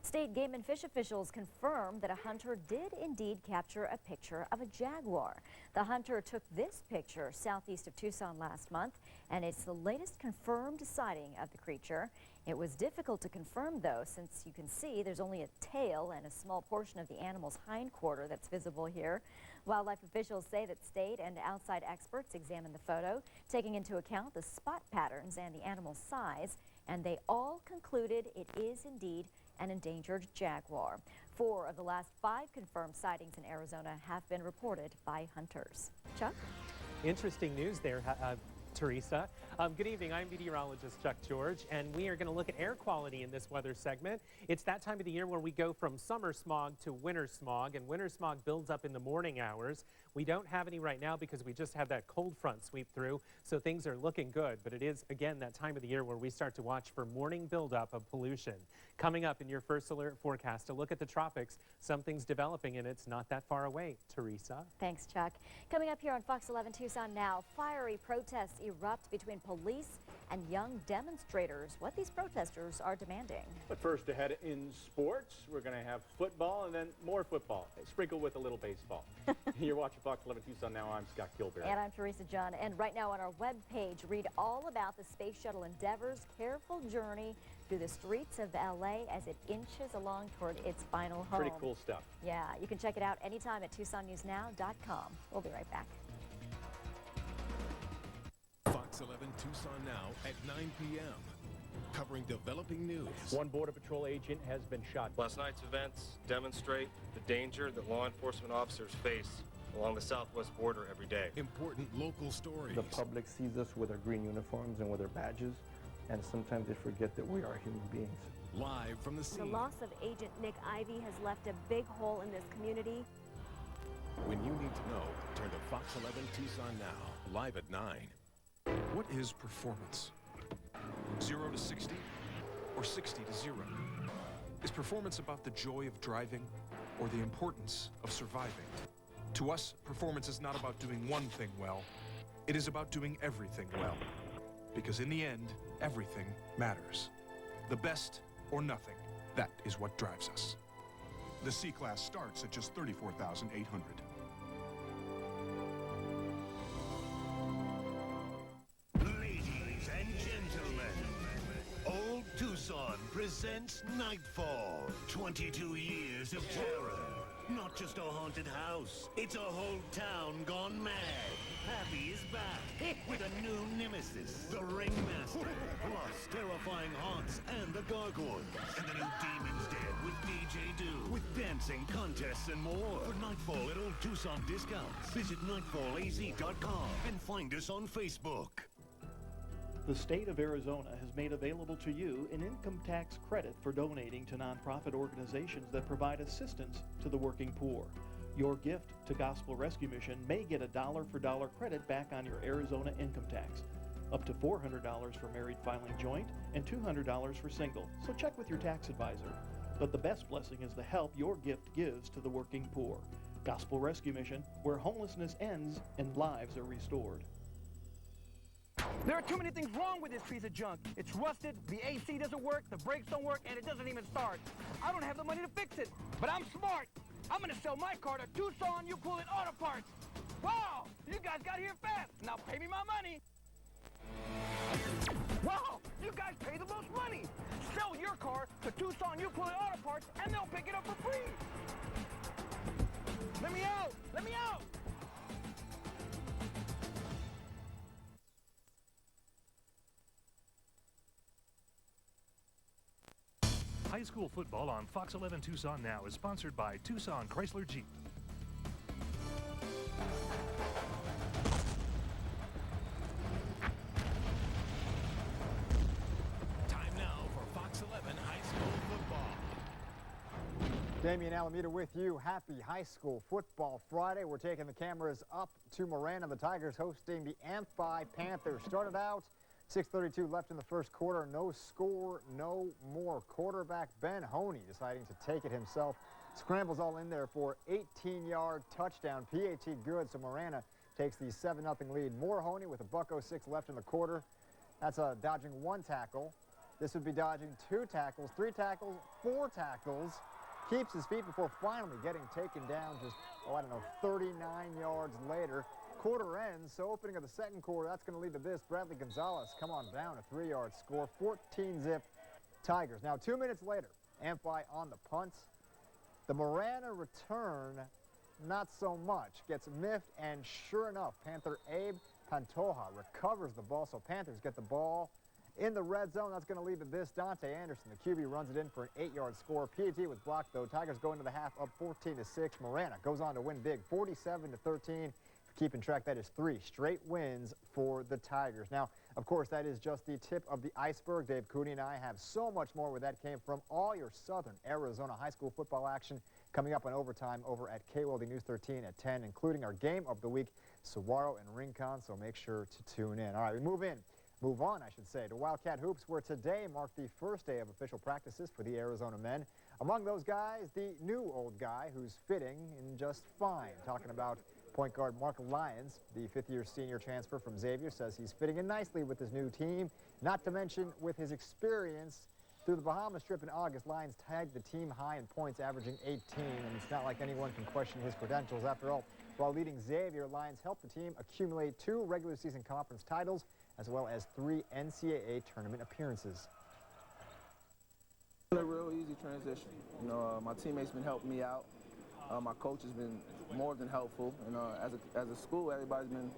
State game and fish officials confirmed that a hunter did indeed capture a picture of a jaguar. The hunter took this picture southeast of Tucson last month, and it's the latest confirmed sighting of the creature. It was difficult to confirm, though, since you can see there's only a tail and a small portion of the animal's hindquarter that's visible here. Wildlife officials say that state and outside experts examined the photo, taking into account the spot patterns and the animal's size, and they all concluded it is indeed an endangered jaguar. 4 of the last 5 confirmed sightings in Arizona have been reported by hunters. Chuck? Interesting news there, Teresa. Good evening. I'm meteorologist Chuck George, and we are going to look at air quality in this weather segment. It's that time of the year where we go from summer smog to winter smog, and winter smog builds up in the morning hours. We don't have any right now because we just had that cold front sweep through, so things are looking good. But it is, again, that time of the year where we start to watch for morning buildup of pollution. Coming up in your first alert forecast, a look at the tropics. Something's developing, and it's not that far away. Teresa? Thanks, Chuck. Coming up here on Fox 11 Tucson now, fiery protests erupt between police and young demonstrators. What these protesters are demanding. But first, ahead in sports, we're going to have football and then more football, sprinkled with a little baseball. You're watching Fox 11 Tucson now. I'm Scott Kilberry. And I'm Teresa John. And right now on our webpage, read all about the Space Shuttle Endeavor's careful journey through the streets of L.A. as it inches along toward its final home. Pretty cool stuff. Yeah, you can check it out anytime at TucsonNewsNow.com. We'll be right back. Fox 11 Tucson now at 9 p.m. Covering developing news. One Border Patrol agent has been shot. Last night's events demonstrate the danger that law enforcement officers face along the southwest border every day. Important local stories. The public sees us with our green uniforms and with our badges, and sometimes they forget that we are human beings. Live from the scene. The loss of Agent Nick Ivy has left a big hole in this community. When you need to know, turn to Fox 11 Tucson now, live at 9. What is performance? 0 to 60 or 60 to 0? Is performance about the joy of driving or the importance of surviving? To us, performance is not about doing one thing well. It is about doing everything well. Because in the end, everything matters. The best or nothing, that is what drives us. The C-Class starts at just $34,800. Ladies and gentlemen, Old Tucson presents Nightfall. 22 years of terror. Not just a haunted house, it's a whole town gone mad. Happy is back with a new nemesis, the Ringmaster, plus terrifying haunts and the gargoyles. And the new Demon's Den with DJ Do, with dancing contests and more. For Nightfall at Old Tucson discounts, visit nightfallaz.com and find us on Facebook. The state of Arizona has made available to you an income tax credit for donating to nonprofit organizations that provide assistance to the working poor. Your gift to Gospel Rescue Mission may get a dollar-for-dollar credit back on your Arizona income tax. Up to $400 for married filing joint and $200 for single, so check with your tax advisor. But the best blessing is the help your gift gives to the working poor. Gospel Rescue Mission, where homelessness ends and lives are restored. There are too many things wrong with this piece of junk. It's rusted, the AC doesn't work, the brakes don't work, and it doesn't even start. I don't have the money to fix it, but I'm smart. I'm gonna sell my car to Tucson You Pull It Auto Parts. Wow, you guys got here fast. Now pay me my money. Wow, you guys pay the most money. Sell your car to Tucson You Pull It Auto Parts, and they'll pick it up for free. Let me out, let me out. High school football on Fox 11 Tucson now is sponsored by Tucson Chrysler Jeep. Time now for Fox 11 High School Football. Damian Alameda with you. Happy High School Football Friday. We're taking the cameras up to Marana. The Tigers hosting the Amphi Panthers. Started out 6:32 left in the first quarter. No score, no more. Quarterback Ben Honey deciding to take it himself. Scrambles all in there for 18-yard touchdown. PAT good, so Marana takes the 7-0 lead. More Honey with $1:06 left in the quarter. That's dodging 1 tackle. This would be dodging 2 tackles, 3 tackles, 4 tackles. Keeps his feet before finally getting taken down just, 39 yards later. Quarter ends, so opening of the second quarter, that's going to lead to this. Bradley Gonzalez come on down, a 3-yard score, 14-zip Tigers. Now 2 minutes later, Amphi on the punt. The Marana return, not so much. Gets miffed, and sure enough, Panther Abe Pantoja recovers the ball, so Panthers get the ball In the red zone, that's going to leave it this. Dante Anderson, the QB, runs it in for an 8-yard score. PAT was blocked, though. Tigers go into the half up 14-6. Marana goes on to win big, 47-13. Keeping track, that is 3 straight wins for the Tigers. Now, of course, that is just the tip of the iceberg. Dave Cooney and I have so much more where that came from. All your Southern Arizona high school football action coming up on Overtime over at KOLD News 13 at 10, including our game of the week, Saguaro and Rincon, so make sure to tune in. All right, we move on, I should say, to Wildcat Hoops, where today marked the first day of official practices for the Arizona men. Among those guys, the new old guy who's fitting in just fine. Talking about point guard Mark Lyons, the fifth-year senior transfer from Xavier, says he's fitting in nicely with his new team, not to mention with his experience through the Bahamas trip in August. Lyons tagged the team high in points, averaging 18, and it's not like anyone can question his credentials. After all, while leading Xavier, Lyons helped the team accumulate 2 regular season conference titles, as well as 3 NCAA tournament appearances. A real easy transition. You know, my teammates been helping me out. My coach has been more than helpful, and as a school, everybody's been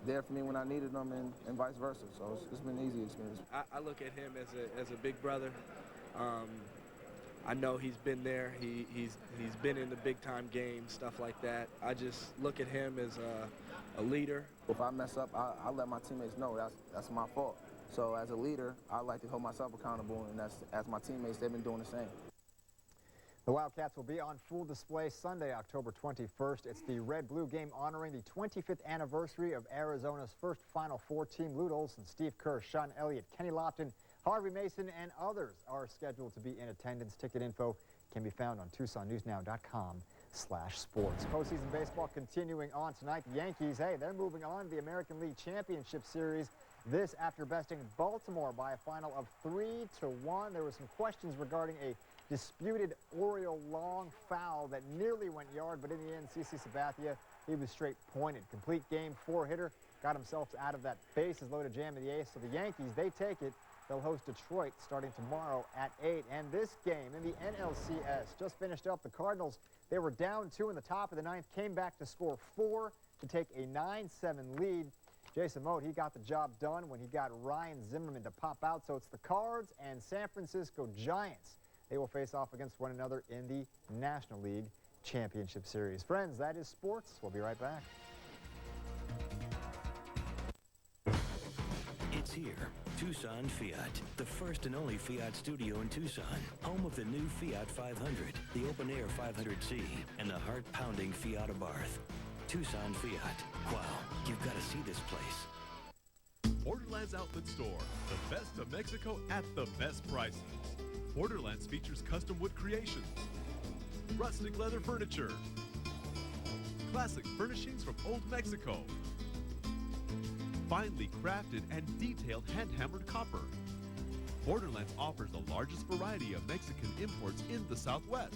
there for me when I needed them, and vice versa. So it's been an easy experience. I look at him as a big brother. I know he's been there. He's been in the big time games, stuff like that. I just look at him as a leader. If I mess up, I let my teammates know that's my fault. So as a leader, I like to hold myself accountable, and as my teammates, they've been doing the same. The Wildcats will be on full display Sunday, October 21st. It's the Red-Blue game honoring the 25th anniversary of Arizona's first Final Four team. Lute Olson, Steve Kerr, Sean Elliott, Kenny Lofton, Harvey Mason, and others are scheduled to be in attendance. Ticket info can be found on TucsonNewsNow.com/sports. Postseason baseball continuing on tonight. The Yankees, hey, they're moving on to the American League Championship Series. This after besting Baltimore by a final of 3-1. There were some questions regarding a disputed Oriole long foul that nearly went yard, but in the end, CC Sabathia, he was straight pointed. Complete game 4-hitter, got himself out of that bases loaded jam of the 8th. So the Yankees, they take it. They'll host Detroit starting tomorrow at 8. And this game in the NLCS just finished up. The Cardinals, they were down 2 in the top of the 9th, came back to score 4 to take a 9-7 lead. Jason Mote, he got the job done when he got Ryan Zimmerman to pop out. So it's the Cards and San Francisco Giants. They will face off against one another in the National League Championship Series. Friends, that is sports. We'll be right back. It's here. Tucson Fiat, the first and only Fiat studio in Tucson, home of the new Fiat 500, the open-air 500C, and the heart-pounding Fiat Abarth. Tucson Fiat. Wow, you've got to see this place. Borderlands Outlet Store, the best of Mexico at the best prices. Borderlands features custom wood creations, rustic leather furniture, classic furnishings from old Mexico, finely crafted and detailed hand-hammered copper. Borderlands offers the largest variety of Mexican imports in the Southwest.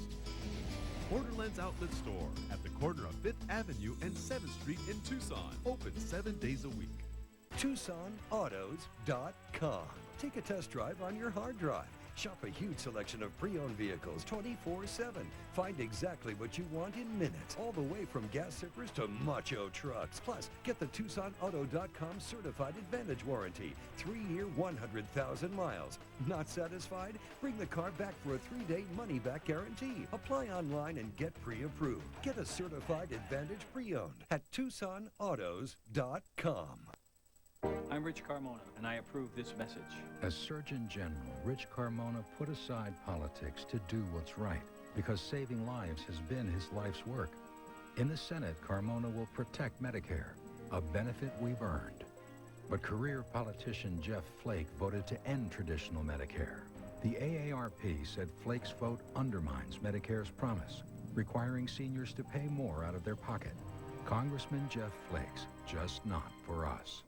Borderlands Outlet Store at the corner of 5th Avenue and 7th Street in Tucson. Open 7 days a week. TucsonAutos.com. Take a test drive on your hard drive. Shop a huge selection of pre-owned vehicles 24/7. Find exactly what you want in minutes, all the way from gas zippers to macho trucks. Plus, get the TucsonAuto.com Certified Advantage Warranty. 3-year, 100,000 miles. Not satisfied? Bring the car back for a 3-day money-back guarantee. Apply online and get pre-approved. Get a Certified Advantage pre-owned at TucsonAutos.com. I'm Rich Carmona, and I approve this message. As Surgeon General, Rich Carmona put aside politics to do what's right, because saving lives has been his life's work. In the Senate, Carmona will protect Medicare, a benefit we've earned. But career politician Jeff Flake voted to end traditional Medicare. The AARP said Flake's vote undermines Medicare's promise, requiring seniors to pay more out of their pocket. Congressman Jeff Flake's just not for us.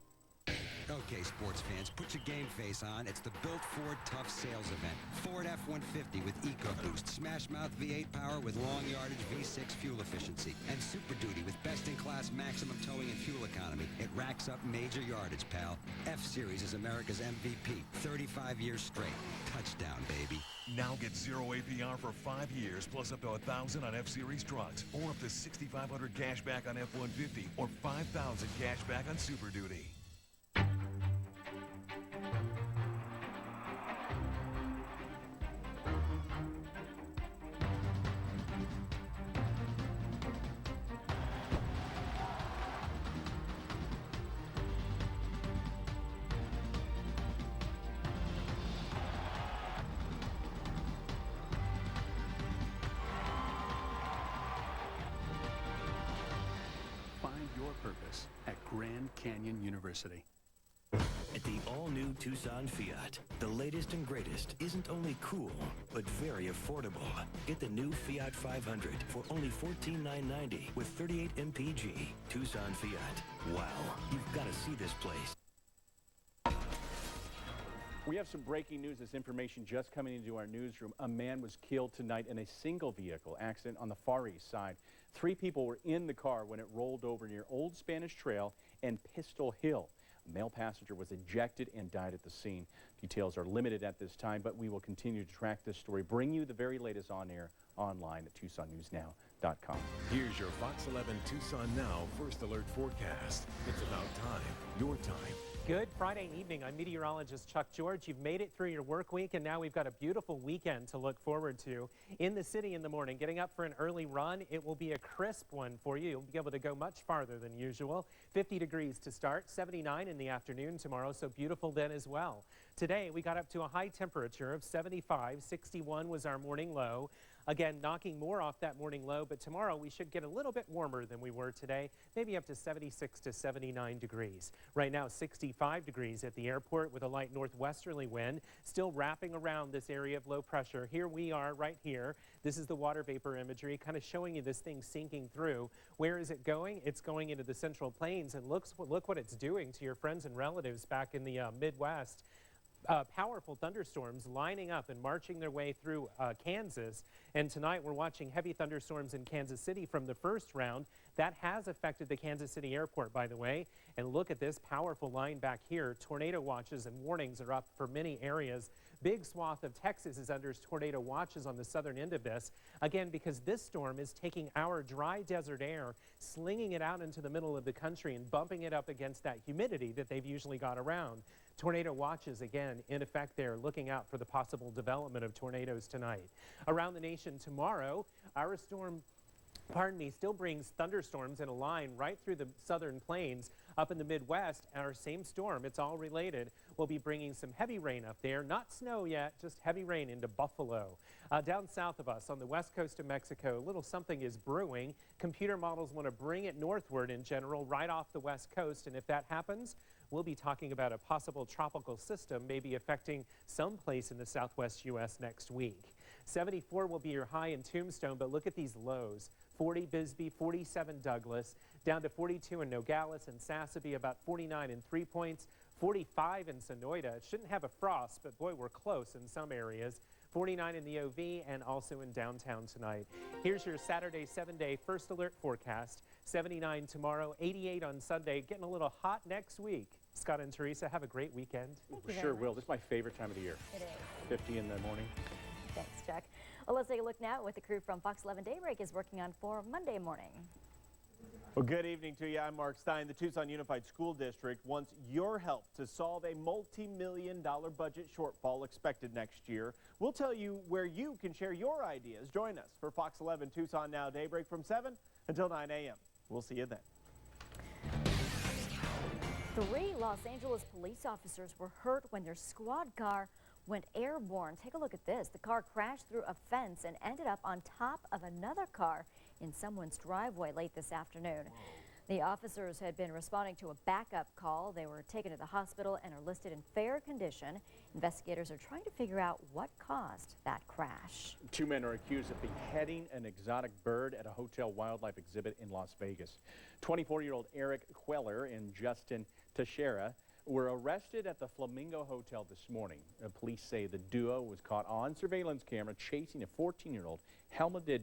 Okay, sports fans, put your game face on. It's the Built Ford Tough Sales Event. Ford F-150 with EcoBoost, Smash Mouth V8 power with long yardage V6 fuel efficiency, and Super Duty with best-in-class maximum towing and fuel economy. It racks up major yardage, pal. F-Series is America's MVP. 35 years straight. Touchdown, baby. Now get 0 APR for 5 years, plus up to $1,000 on F-Series trucks, or up to $6,500 cash back on F-150, or $5,000 cash back on Super Duty. Grand Canyon University. At the all-new Tucson Fiat, the latest and greatest isn't only cool, but very affordable. Get the new Fiat 500 for only $14,990 with 38 mpg. Tucson Fiat. Wow, you've got to see this place. We have some breaking news. This information just coming into our newsroom. A man was killed tonight in a single vehicle accident on the Far East Side. 3 people were in the car when it rolled over near Old Spanish Trail and Pistol Hill. A male passenger was ejected and died at the scene. Details are limited at this time, but we will continue to track this story, bring you the very latest on air online at TucsonNewsNow.com. Here's your Fox 11 Tucson Now First Alert forecast. It's about time, your time. Good Friday evening. I'm meteorologist Chuck George. You've made it through your work week, and now we've got a beautiful weekend to look forward to. In the city in the morning, getting up for an early run, it will be a crisp one for you. You'll be able to go much farther than usual. 50 degrees to start, 79 in the afternoon tomorrow, so beautiful then as well. Today, we got up to a high temperature of 75. 61 was our morning low. Again, knocking more off that morning low, but tomorrow we should get a little bit warmer than we were today, maybe up to 76 to 79 degrees. Right now, 65 degrees at the airport with a light northwesterly wind, still wrapping around this area of low pressure. Here we are right here. This is the water vapor imagery, kind of showing you this thing sinking through. Where is it going? It's going into the Central Plains, and look what it's doing to your friends and relatives back in the Midwest. Powerful thunderstorms lining up and marching their way through Kansas. And tonight we're watching heavy thunderstorms in Kansas City from the first round. That has affected the Kansas City airport, by the way. And look at this powerful line back here. Tornado watches and warnings are up for many areas. Big swath of Texas is under tornado watches on the southern end of this. Again, because this storm is taking our dry desert air, slinging it out into the middle of the country and bumping it up against that humidity that they've usually got around. Tornado watches, again, in effect there, looking out for the possible development of tornadoes tonight. Around the nation tomorrow, our storm still brings thunderstorms in a line right through the southern plains. Up in the Midwest, our same storm, it's all related, will be bringing some heavy rain up there. Not snow yet, just heavy rain into Buffalo. Down south of us on the west coast of Mexico, a little something is brewing. Computer models want to bring it northward in general, right off the west coast, and if that happens, we'll be talking about a possible tropical system maybe affecting some place in the southwest U.S. next week. 74 will be your high in Tombstone, but look at these lows. 40 Bisbee, 47 Douglas, down to 42 in Nogales and Sassabee, about 49 in 3 Points, 45 in Sonoyta. It shouldn't have a frost, but boy, we're close in some areas. 49 in the OV and also in downtown tonight. Here's your Saturday 7-day first alert forecast. 79 tomorrow, 88 on Sunday, getting a little hot next week. Scott and Teresa, have a great weekend. We sure will. This is my favorite time of the year. It is. 50 in the morning. Thanks, Chuck. Well, let's take a look now at what the crew from Fox 11 Daybreak is working on for Monday morning. Well, good evening to you. I'm Mark Stein. The Tucson Unified School District wants your help to solve a multi-million-dollar budget shortfall expected next year. We'll tell you where you can share your ideas. Join us for Fox 11 Tucson Now Daybreak from 7 until 9 a.m. We'll see you then. 3 Los Angeles police officers were hurt when their squad car went airborne. Take a look at this. The car crashed through a fence and ended up on top of another car in someone's driveway late this afternoon. The officers had been responding to a backup call. They were taken to the hospital and are listed in fair condition. Investigators are trying to figure out what caused that crash. 2 men are accused of beheading an exotic bird at a hotel wildlife exhibit in Las Vegas. 24-year-old Eric Queller and Justin Teixeira were arrested at the Flamingo Hotel this morning. Police say the duo was caught on surveillance camera chasing a 14-year-old helmeted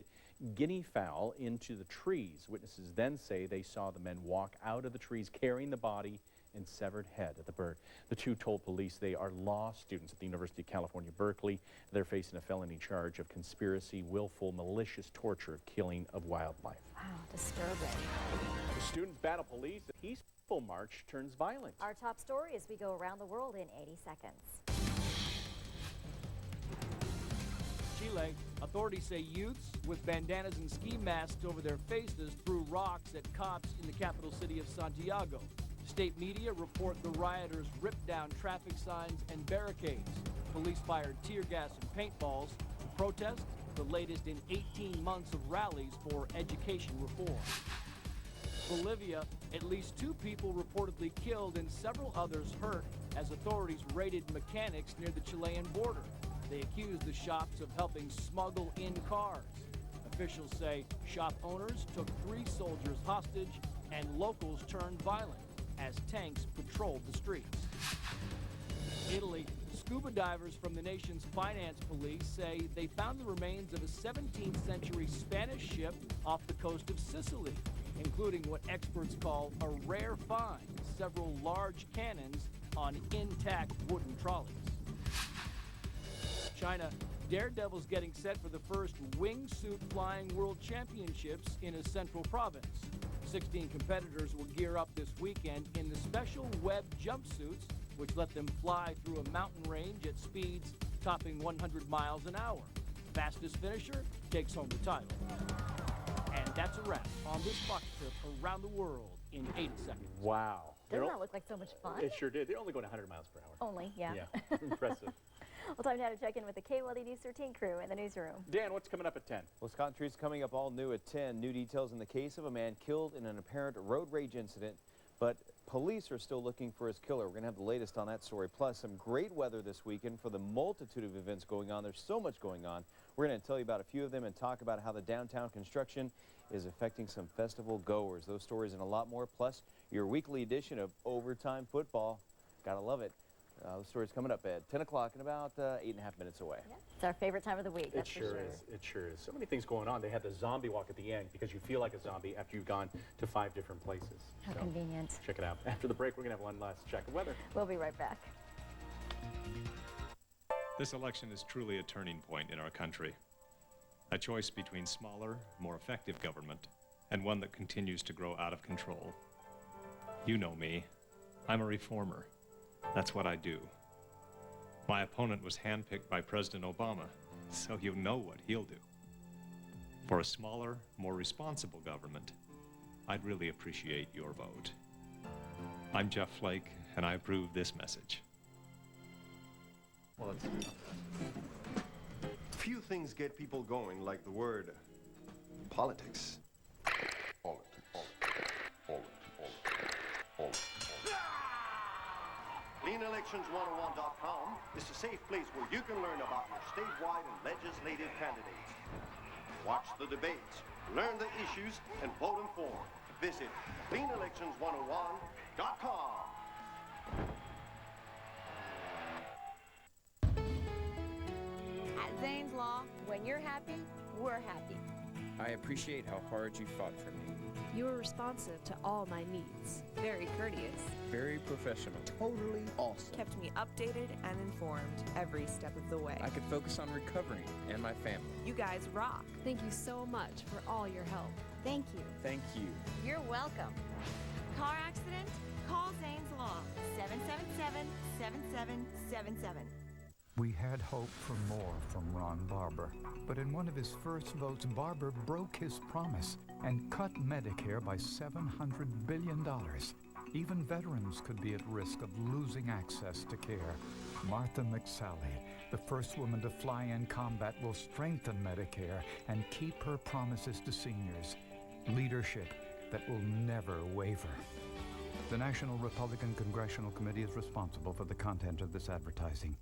guinea fowl into the trees. Witnesses then say they saw the men walk out of the trees carrying the body and severed head of the bird. The two told police they are law students at the University of California, Berkeley. They're facing a felony charge of conspiracy, willful, malicious torture, killing of wildlife. Wow, disturbing. The students battle police. A peaceful march turns violent. Our top story as we go around the world in 80 seconds. Chile, authorities say youths with bandanas and ski masks over their faces threw rocks at cops in the capital city of Santiago. State media report the rioters ripped down traffic signs and barricades. Police fired tear gas and paintballs. The protest, the latest in 18 months of rallies for education reform. Bolivia, at least 2 people reportedly killed and several others hurt as authorities raided mechanics near the Chilean border. They accused the shops of helping smuggle in cars. Officials say shop owners took 3 soldiers hostage and locals turned violent as tanks patrolled the streets. Italy, scuba divers from the nation's finance police say they found the remains of a 17th century Spanish ship off the coast of Sicily, including what experts call a rare find, several large cannons on intact wooden trolleys. China, daredevils getting set for the first wingsuit flying world championships in a central province. 16 competitors will gear up this weekend in the special web jumpsuits, which let them fly through a mountain range at speeds topping 100 miles an hour. Fastest finisher takes home the title. And that's a wrap on this Fox trip around the world in 80 seconds. Wow. Doesn't that look like so much fun? It sure did. They're only going 100 miles per hour. Only, yeah. Yeah, impressive. Well, time now to check in with the KOLD News 13 crew in the newsroom. Dan, what's coming up at 10? Wisconsin Tree's coming up all new at 10. New details in the case of a man killed in an apparent road rage incident, but police are still looking for his killer. We're going to have the latest on that story, plus some great weather this weekend for the multitude of events going on. There's so much going on. We're going to tell you about a few of them and talk about how the downtown construction is affecting some festival goers. Those stories and a lot more, plus your weekly edition of Overtime Football. Gotta love it. The story's coming up at 10 o'clock in about 8.5 minutes away. Yeah, it's our favorite time of the week, that's It sure is. It sure is. So many things going on. They had the zombie walk at the end because you feel like a zombie after you've gone to 5 different places. How convenient. Check it out. After the break, we're going to have one last check of weather. We'll be right back. This election is truly a turning point in our country. A choice between smaller, more effective government and one that continues to grow out of control. You know me. I'm a reformer. That's what I do. My opponent was handpicked by President Obama, so you know what he'll do. For a smaller, more responsible government, I'd really appreciate your vote. I'm Jeff Flake, and I approve this message. Well, few things get people going like the word politics. CleanElections101.com is a safe place where you can learn about your statewide and legislative candidates. Watch the debates, learn the issues, and vote informed. Visit CleanElections101.com. At Zane's Law, when you're happy, we're happy. I appreciate how hard you fought for me. You were responsive to all my needs. Very courteous. Very professional. Totally awesome. Kept me updated and informed every step of the way. I could focus on recovering and my family. You guys rock. Thank you so much for all your help. Thank you. Thank you. You're welcome. Car accident? Call Zane's Law. 777-7777. We had hoped for more from Ron Barber, but in one of his first votes, Barber broke his promise and cut Medicare by $700 billion. Even veterans could be at risk of losing access to care. Martha McSally, the first woman to fly in combat, will strengthen Medicare and keep her promises to seniors. Leadership that will never waver. The National Republican Congressional Committee is responsible for the content of this advertising.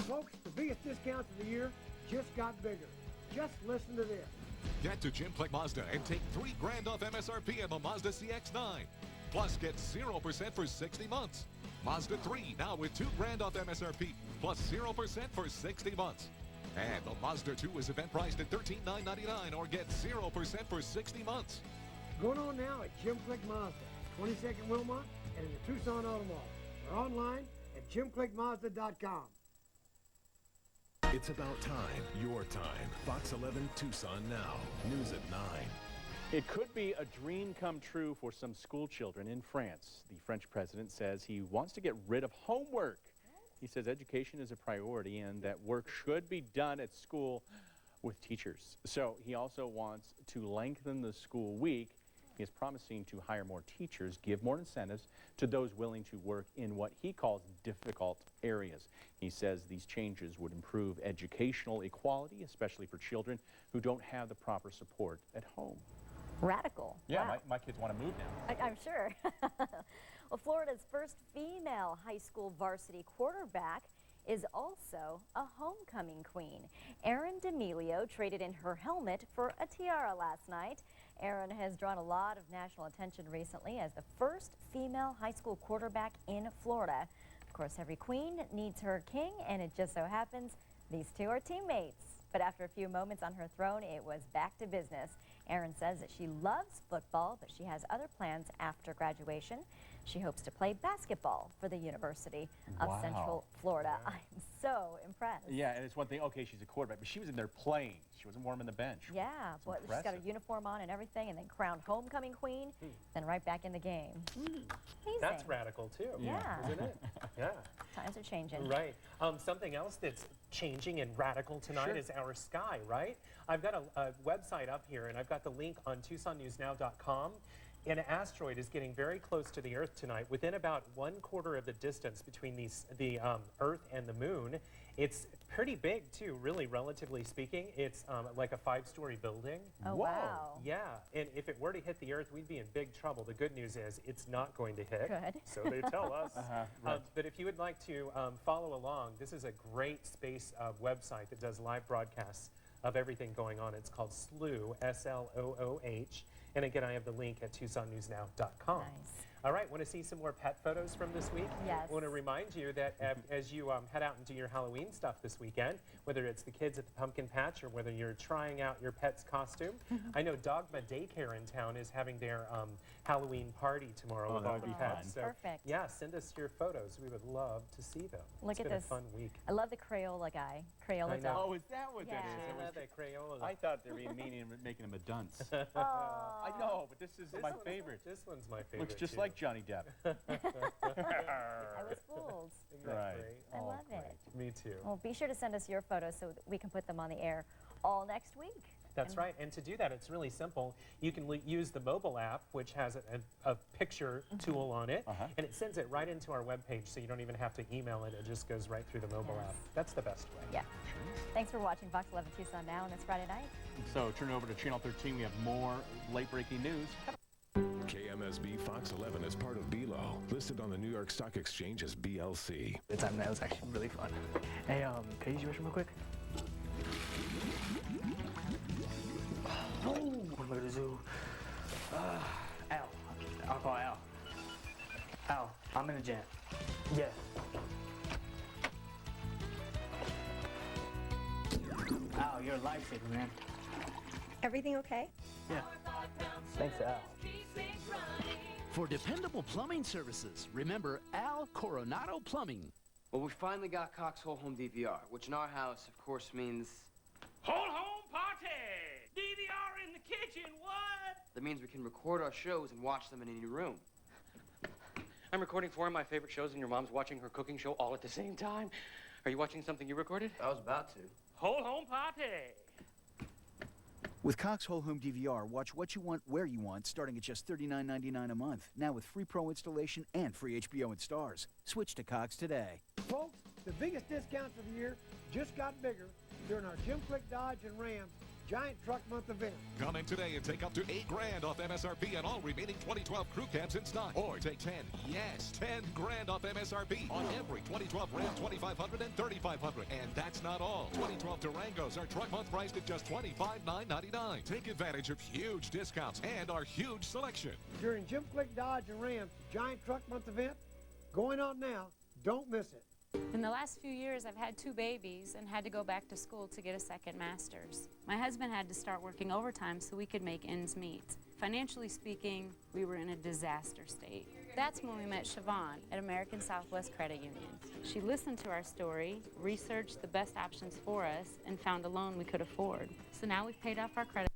Folks, the biggest discounts of the year just got bigger. Just listen to this. Get to Jim Click Mazda and take $3,000 off MSRP on the Mazda CX-9. Plus, get 0% for 60 months. Mazda 3 now with $2,000 off MSRP, plus 0% for 60 months. And the Mazda 2 is event priced at $13,999 or get 0% for 60 months. Going on now at Jim Click Mazda, 22nd Wilmot, and in the Tucson Auto Mall. Or online at JimClickMazda.com. It's about time, your time. Fox 11 Tucson now. News at 9. It could be a dream come true for some school children in France. The French president says he wants to get rid of homework. He says education is a priority and that work should be done at school with teachers. So he also wants to lengthen the school week. He is promising to hire more teachers, give more incentives to those willing to work in what he calls difficult areas. He says these changes would improve educational equality, especially for children who don't have the proper support at home. Radical. Yeah, Wow. my kids want to move now. I'm sure. Well, Florida's first female high school varsity quarterback is also a homecoming queen. Erin D'Amelio traded in her helmet for a tiara last night. Erin has drawn a lot of national attention recently as the first female high school quarterback in Florida. Of course, every queen needs her king, and it just so happens these two are teammates. But after a few moments on her throne, it was back to business. Erin says that she loves football, but she has other plans after graduation. She hopes to play basketball for the University of Central Florida. I'm so impressed. Yeah, and it's one thing, okay, she's a quarterback, but she was in there playing. She wasn't warming the bench. Yeah, boy, she's got her uniform on and everything, and then crowned homecoming queen, then right back in the game. Amazing. That's radical, too. Yeah. Isn't it? Yeah. Times are changing. Right. Something else that's changing and radical tonight is our sky, right? I've got a website up here, and I've got the link on TucsonNewsNow.com. An asteroid is getting very close to the Earth tonight, within about 1/4 of the distance between the Earth and the Moon. It's pretty big, too, really, relatively speaking. It's like a 5-story building. Oh, wow. Yeah, and if it were to hit the Earth, we'd be in big trouble. The good news is it's not going to hit. Good. So they tell us. Right. But if you would like to follow along, this is a great space website that does live broadcasts of everything going on. It's called SLOOH, S-L-O-O-H. And again, I have the link at TucsonNewsNow.com. Nice. All right, want to see some more pet photos from this week? Yes. I want to remind you that as you head out and do your Halloween stuff this weekend, whether it's the kids at the pumpkin patch or whether you're trying out your pet's costume, I know Dogma Daycare in town is having their Halloween party tomorrow with all the pets. So, perfect. yeah, send us your photos. We would love to see them. Look It's at been this. a fun week. I love the Crayola guy. Crayola I know. dog. Oh, is that what that is? I love that Crayola. I thought they were meaning making him a dunce. Oh. I know, but this is my favorite. This one's my favorite. Looks just too. like Johnny Depp. I was fooled. Isn't that Right. great? I love great. it. Me too. Well, be sure to send us your photos so that we can put them on the air all next week. That's right. And to do that, it's really simple. You can use the mobile app, which has a picture tool on it, and it sends it right into our webpage, so you don't even have to email it. It just goes right through the mobile app. That's the best way. Yeah. Thanks for watching Fox 11 Tucson Now on this Friday night. So turn over to Channel 13. We have more late-breaking news. KMSB Fox 11 is part of BELO, listed on the New York Stock Exchange as BLC. The time that was actually really fun. Hey, can you use your restroom real quick? Oh, I'm gonna zoo. Al. I'll call Al. Al, I'm in the jam. Yeah. Al, you're a lifesaver, man. Everything okay? Yeah. Thanks, Al. For dependable plumbing services, remember Al Coronado Plumbing. Well, we finally got Cox Whole Home DVR, which in our house, of course, means... Whole home party! DVR in the kitchen, what? That means we can record our shows and watch them in any room. I'm recording 4 of my favorite shows and your mom's watching her cooking show all at the same time. Are you watching something you recorded? I was about to. Whole home party! With Cox Whole Home DVR, watch what you want, where you want, starting at just $39.99 a month. Now with free Pro installation and free HBO and Stars. Switch to Cox today. Folks, the biggest discounts of the year just got bigger during our Jim Click Dodge and Ram Giant Truck Month event. Come in today and take up to $8 grand off MSRP on all remaining 2012 crew cabs in stock. Or take 10 grand off MSRP on every 2012 Ram 2500 and 3500. And that's not all. 2012 Durangos are truck month priced at just $25,999. Take advantage of huge discounts and our huge selection. During Jim Click Dodge and Ram Giant Truck Month event, going on now, don't miss it. In the last few years, I've had 2 babies and had to go back to school to get a second master's. My husband had to start working overtime so we could make ends meet. Financially speaking, we were in a disaster state. That's when we met Siobhan at American Southwest Credit Union. She listened to our story, researched the best options for us, and found a loan we could afford. So now we've paid off our credit